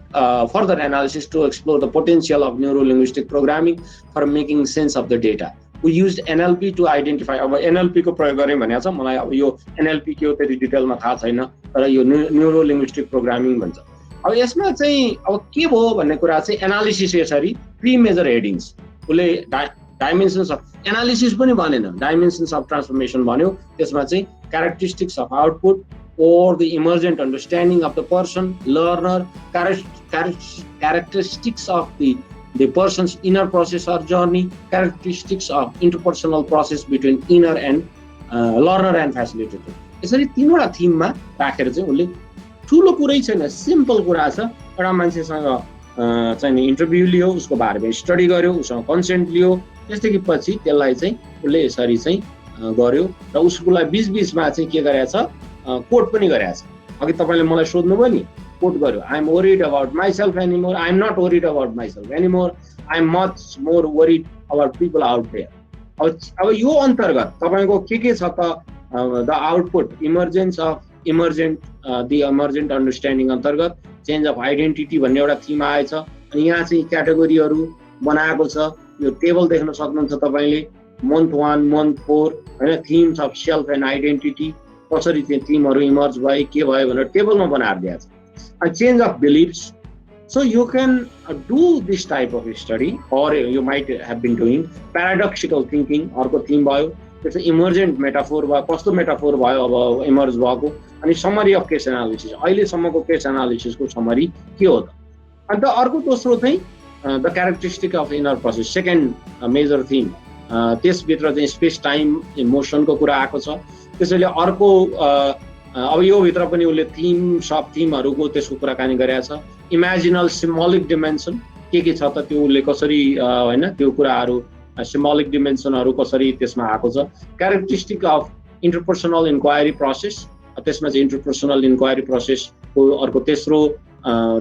further analysis to explore the potential of neuro-linguistic programming for making sense of the data. We used NLP to identify. अब NLP को प्रयोग गरेँ भनेको छ, मलाई अब यो NLP के हो त्यति डिटेलमा थाहा छैन, तर यो न्यूरो लिङ्ग्विस्टिक प्रोग्रामिङ भन्छ। अब यसमा चाहिँ अब के भयो भन्ने कुरा चाहिँ एनालिसिस यसरी 3 मेजर हेडिङ्स, उसले डाइमेन्सन्स अफ एनालिसिस पनि भनेन, डाइमेन्सन्स अफ ट्रान्सफर्मेसन भन्यो। त्यसमा चाहिँ characteristics of output or the emergent understanding of the person, learner, characteristics of the person's inner process or journey, characteristics of interpersonal process between inner and learner and facilitator. यसरी तीनवटा थिममा राखेर चाहिँ उसले ठुलो कुरै छैन, सिम्पल कुरा छ। एउटा मान्छेसँग चाहिँ नि इन्टरभ्यू लियो, उसको बारेमा स्टडी गर्यो, उसँग कन्सेन्ट लियो, त्यसदेखि पछि त्यसलाई चाहिँ उसले यसरी चाहिँ गर्यो र उसकोलाई बीचबीचमा चाहिँ के गरेछ, कोट पनि गरेछ। अघि तपाईँले मलाई सोध्नुभयो नि, कोट गर्यो, I am worried about myself anymore, I am not worried about myself anymore, I am much more worried about people out there. अब यो अन्तर्गत तपाईँको के छ त, the output emergence of the emergent understanding अन्तर्गत चेन्ज अफ आइडेन्टिटी भन्ने एउटा थिम आएछ। अनि यहाँ चाहिँ क्याटेगोरीहरू बनाएको छ, यो टेबल देख्न सक्नुहुन्छ तपाईँले, मन्थ 1, मन्थ 4 होइन, themes of self and identity, कसरी त्यो थिमहरू इमर्ज भए, के भयो भनेर टेबलमा बनाएर दिएको छ। अनि change of beliefs, so you can do this type of study or you might have been doing. Paradoxical thinking अर्को थिम भयो, त्यसो इमर्जेन्ट मेटाफोर भयो, कस्तो मेटाफोर भयो अब इमर्ज भएको। अनि समरी अफ केस एनालिसिस, अहिलेसम्मको केस एनालिसिसको समरी के हो त। अन्त अर्को दोस्रो चाहिँ the characteristic of inner process, second major theme, त्यसभित्र चाहिँ स्पेस टाइम इमोसनको कुरा आएको छ। त्यसैले अर्को अब यो भित्र पनि उसले थिम सब थिमहरूको त्यसको कुराकानी गरेको छ। इमेजिनल सिम्बोलिक डिमेन्सन के छ त, त्यो उसले कसरी होइन त्यो कुराहरू सिम्बोलिक डिमेन्सनहरू कसरी त्यसमा आएको छ। Characteristic of interpersonal inquiry process, त्यसमा चाहिँ इन्टरपर्सनल इन्क्वायरी प्रोसेसको अर्को तेस्रो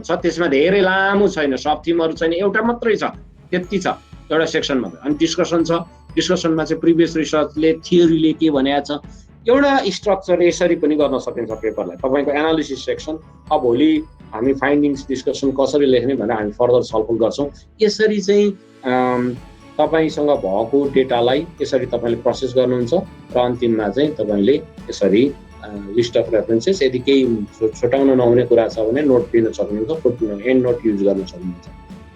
छ। त्यसमा धेरै लामो छैन, सब थिमहरू छैन, एउटा मात्रै छ, त्यति छ एउटा सेक्सनमा। अनि डिस्कसन छ, डिस्कसनमा चाहिँ प्रिभियस रिसर्चले थियोरीले के भनेको छ, एउटा स्ट्रक्चर यसरी पनि गर्न सकिन्छ पेपरलाई। तपाईँको एनालिसिस सेक्सन, अब भोलि हामी फाइन्डिङ्स डिस्कसन कसरी लेख्ने भनेर हामी फर्दर छलफल गर्छौँ। यसरी चाहिँ तपाईँसँग भएको डेटालाई यसरी तपाईँले प्रोसेस गर्नुहुन्छ र अन्तिममा चाहिँ तपाईँले यसरी लिस्ट अफ रेफरेन्सेस, यदि केही छुटाउन नहुने कुरा छ भने नोट दिन सक्नुहुन्छ, फुटनोट एन्ड नोट युज गर्न सक्नुहुन्छ।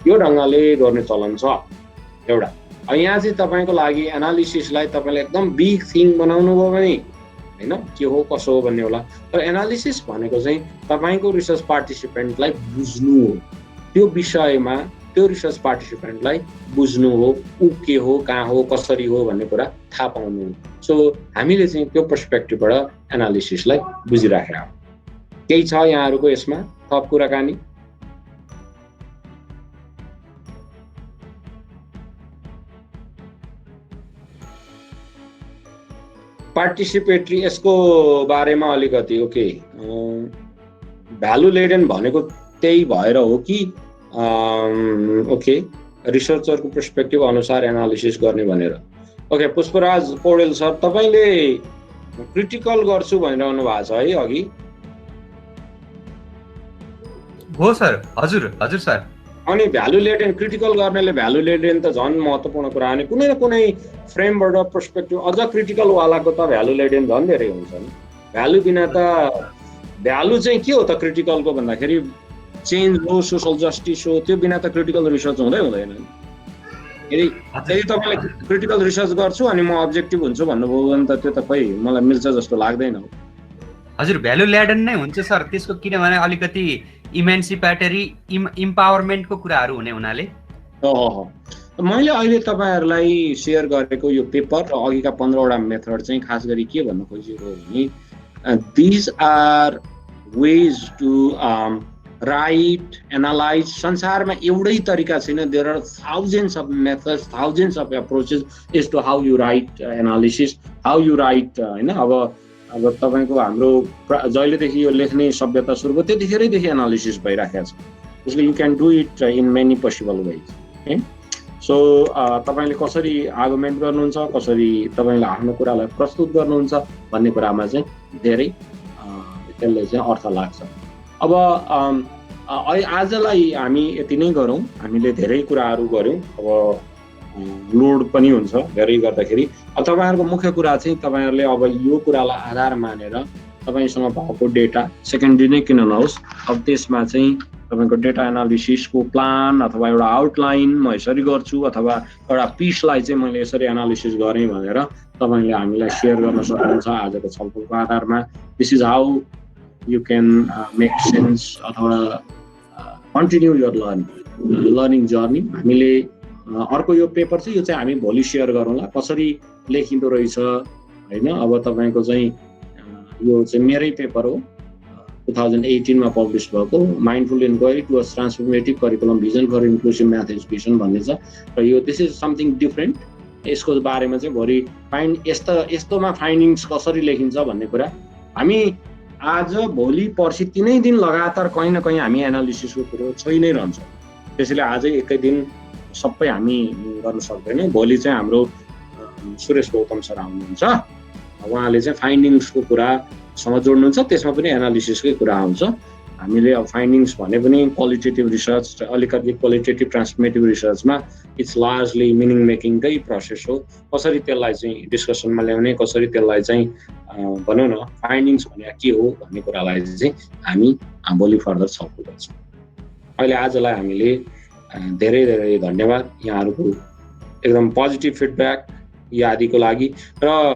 यो ढङ्गले गर्ने चलन छ एउटा। यहाँ चाहिँ तपाईँको लागि एनालिसिसलाई तपाईँले एकदम बिग थिङ बनाउनु भयो भने होइन के हो कसो हो भन्ने होला, तर एनालिसिस भनेको चाहिँ तपाईँको रिसर्च पार्टिसिपेन्टलाई बुझ्नु हो, त्यो विषयमा त्यो रिसर्च पार्टिसिपेन्टलाई बुझ्नु हो, ऊ के हो, कहाँ हो, कसरी हो भन्ने कुरा थाहा पाउनु हो। सो हामीले चाहिँ त्यो पर्सपेक्टिभबाट एनालिसिसलाई बुझिराखेका हौँ। केही छ यहाँहरूको यसमा थप कुराकानी? पार्टिसिपेटरी यसको बारेमा अलिकति ओके, भ्यालु लेडेन भनेको त्यही भएर हो कि ओके रिसर्चरको पर्सपेक्टिभ अनुसार एनालिसिस गर्ने भनेर। ओके पुष्पराज पौडेल सर, तपाईँले क्रिटिकल गर्छु भनिरहनु भएको छ है अघि? हो सर, हजुर हजुर सर। अनि भ्यालु लेडेन क्रिटिकल गर्नेले भ्यालु लेडेन त झन् महत्त्वपूर्ण कुरा हो नि, कुनै न कुनै फ्रेमबाट पर्सपेक्टिभ अझ क्रिटिकलवालाको त भ्यालु लेडेन झन् धेरै हुन्छ नि। भ्यालु बिना त भ्यालु चाहिँ के हो त क्रिटिकलको भन्दाखेरि चेन्ज हो, सोसल जस्टिस हो, त्यो बिना त क्रिटिकल रिसर्च हुँदैन। यदि तपाईँले क्रिटिकल रिसर्च गर्छु अनि म अब्जेक्टिभ हुन्छु भन्नुभयो भने त त्यो त खोइ मलाई मिल्छ जस्तो लाग्दैन। हजुर भ्यालु ल्याडन नै हुन्छ सर त्यसको, किनभने अलिकति इमेन्सिपेटरी इम्पावरमेन्टको कुराहरू हुने हुनाले। मैले अहिले तपाईँहरूलाई सेयर गरेको यो पेपर र अघिका 15वटा मेथड चाहिँ खास गरी के भन्न खोजेको हो भने these are ways to write analyze. संसारमा एउटै तरिका छैन, there are thousands of methods, thousands of approaches as to how you write analysis, how you write होइन। अब तपाईँको हाम्रो जहिलेदेखि यो लेख्ने सभ्यता सुरु भयो त्यतिखेरैदेखि एनालिसिस भइराखेको छ, उसले you can do it in many possible ways है। सो तपाईँले कसरी आर्गुमेन्ट गर्नुहुन्छ, कसरी तपाईँले आफ्नो कुरालाई प्रस्तुत गर्नुहुन्छ भन्ने कुरामा चाहिँ धेरै त्यसले चाहिँ अर्थ लाग्छ। अब आजलाई हामी यति नै गरौँ। हामीले धेरै कुराहरू गऱ्यौँ, अब लोड पनि हुन्छ धेरै गर्दाखेरि। अब तपाईँहरूको मुख्य कुरा चाहिँ तपाईँहरूले अब यो कुरालाई आधार मानेर तपाईँसँग भएको डेटा सेकेन्डरी नै किन नहोस्, अब त्यसमा चाहिँ तपाईँको डेटा एनालिसिसको प्लान अथवा एउटा आउटलाइन म यसरी गर्छु अथवा एउटा पिसलाई चाहिँ मैले यसरी एनालिसिस गरेँ भनेर तपाईँले हामीलाई सेयर गर्न सक्नुहुन्छ आजको छलफलको आधारमा। This is how you can make sense अथवा कन्टिन्यू योर लर्निङ जर्नी। हामीले अर्को यो पेपर चाहिँ यो चाहिँ हामी भोलि सेयर गरौँला कसरी लेखिँदो रहेछ होइन। अब तपाईँको चाहिँ यो चाहिँ मेरै पेपर हो 2018 मा पब्लिस भएको, mindful inquiry towards transformative curriculum vision for inclusive math education भन्ने छ र यो दिस इज समथिङ डिफरेन्ट। यसको बारेमा चाहिँ भोलि यस्तोमा फाइन्डिङ्स कसरी लेखिन्छ भन्ने कुरा हामी आज भोलि पर्सि 3 दिन लगातार कहीँ न कहीँ हामी एनालिसिसको कुरो छै नै रहन्छ। त्यसैले आजै एकै दिन सबै हामी गर्न सक्दैनौँ। भोलि चाहिँ हाम्रो सुरेश गौतम सर आउनुहुन्छ, उहाँले चाहिँ फाइन्डिङ्सको कुरासँग जोड्नुहुन्छ, त्यसमा पनि एनालिसिसकै कुरा आउँछ। हामीले अब फाइन्डिङ्स भने पनि क्वालिटेटिभ रिसर्च, अलिकति क्वालिटेटिभ ट्रान्सफर्मेटिभ रिसर्चमा इट्स लार्जली मिनिङ मेकिङकै प्रोसेस हो। कसरी त्यसलाई चाहिँ डिस्कसनमा ल्याउने, कसरी त्यसलाई चाहिँ भनौँ न फाइन्डिङ्स भने के हो भन्ने कुरालाई चाहिँ हामी भोलि फर्दर छलफल गर्छौँ। अहिले आजलाई हामीले धेरै धेरै धन्यवाद यहाँहरूको एकदम पोजिटिभ फिडब्याक यी आदिको लागि। र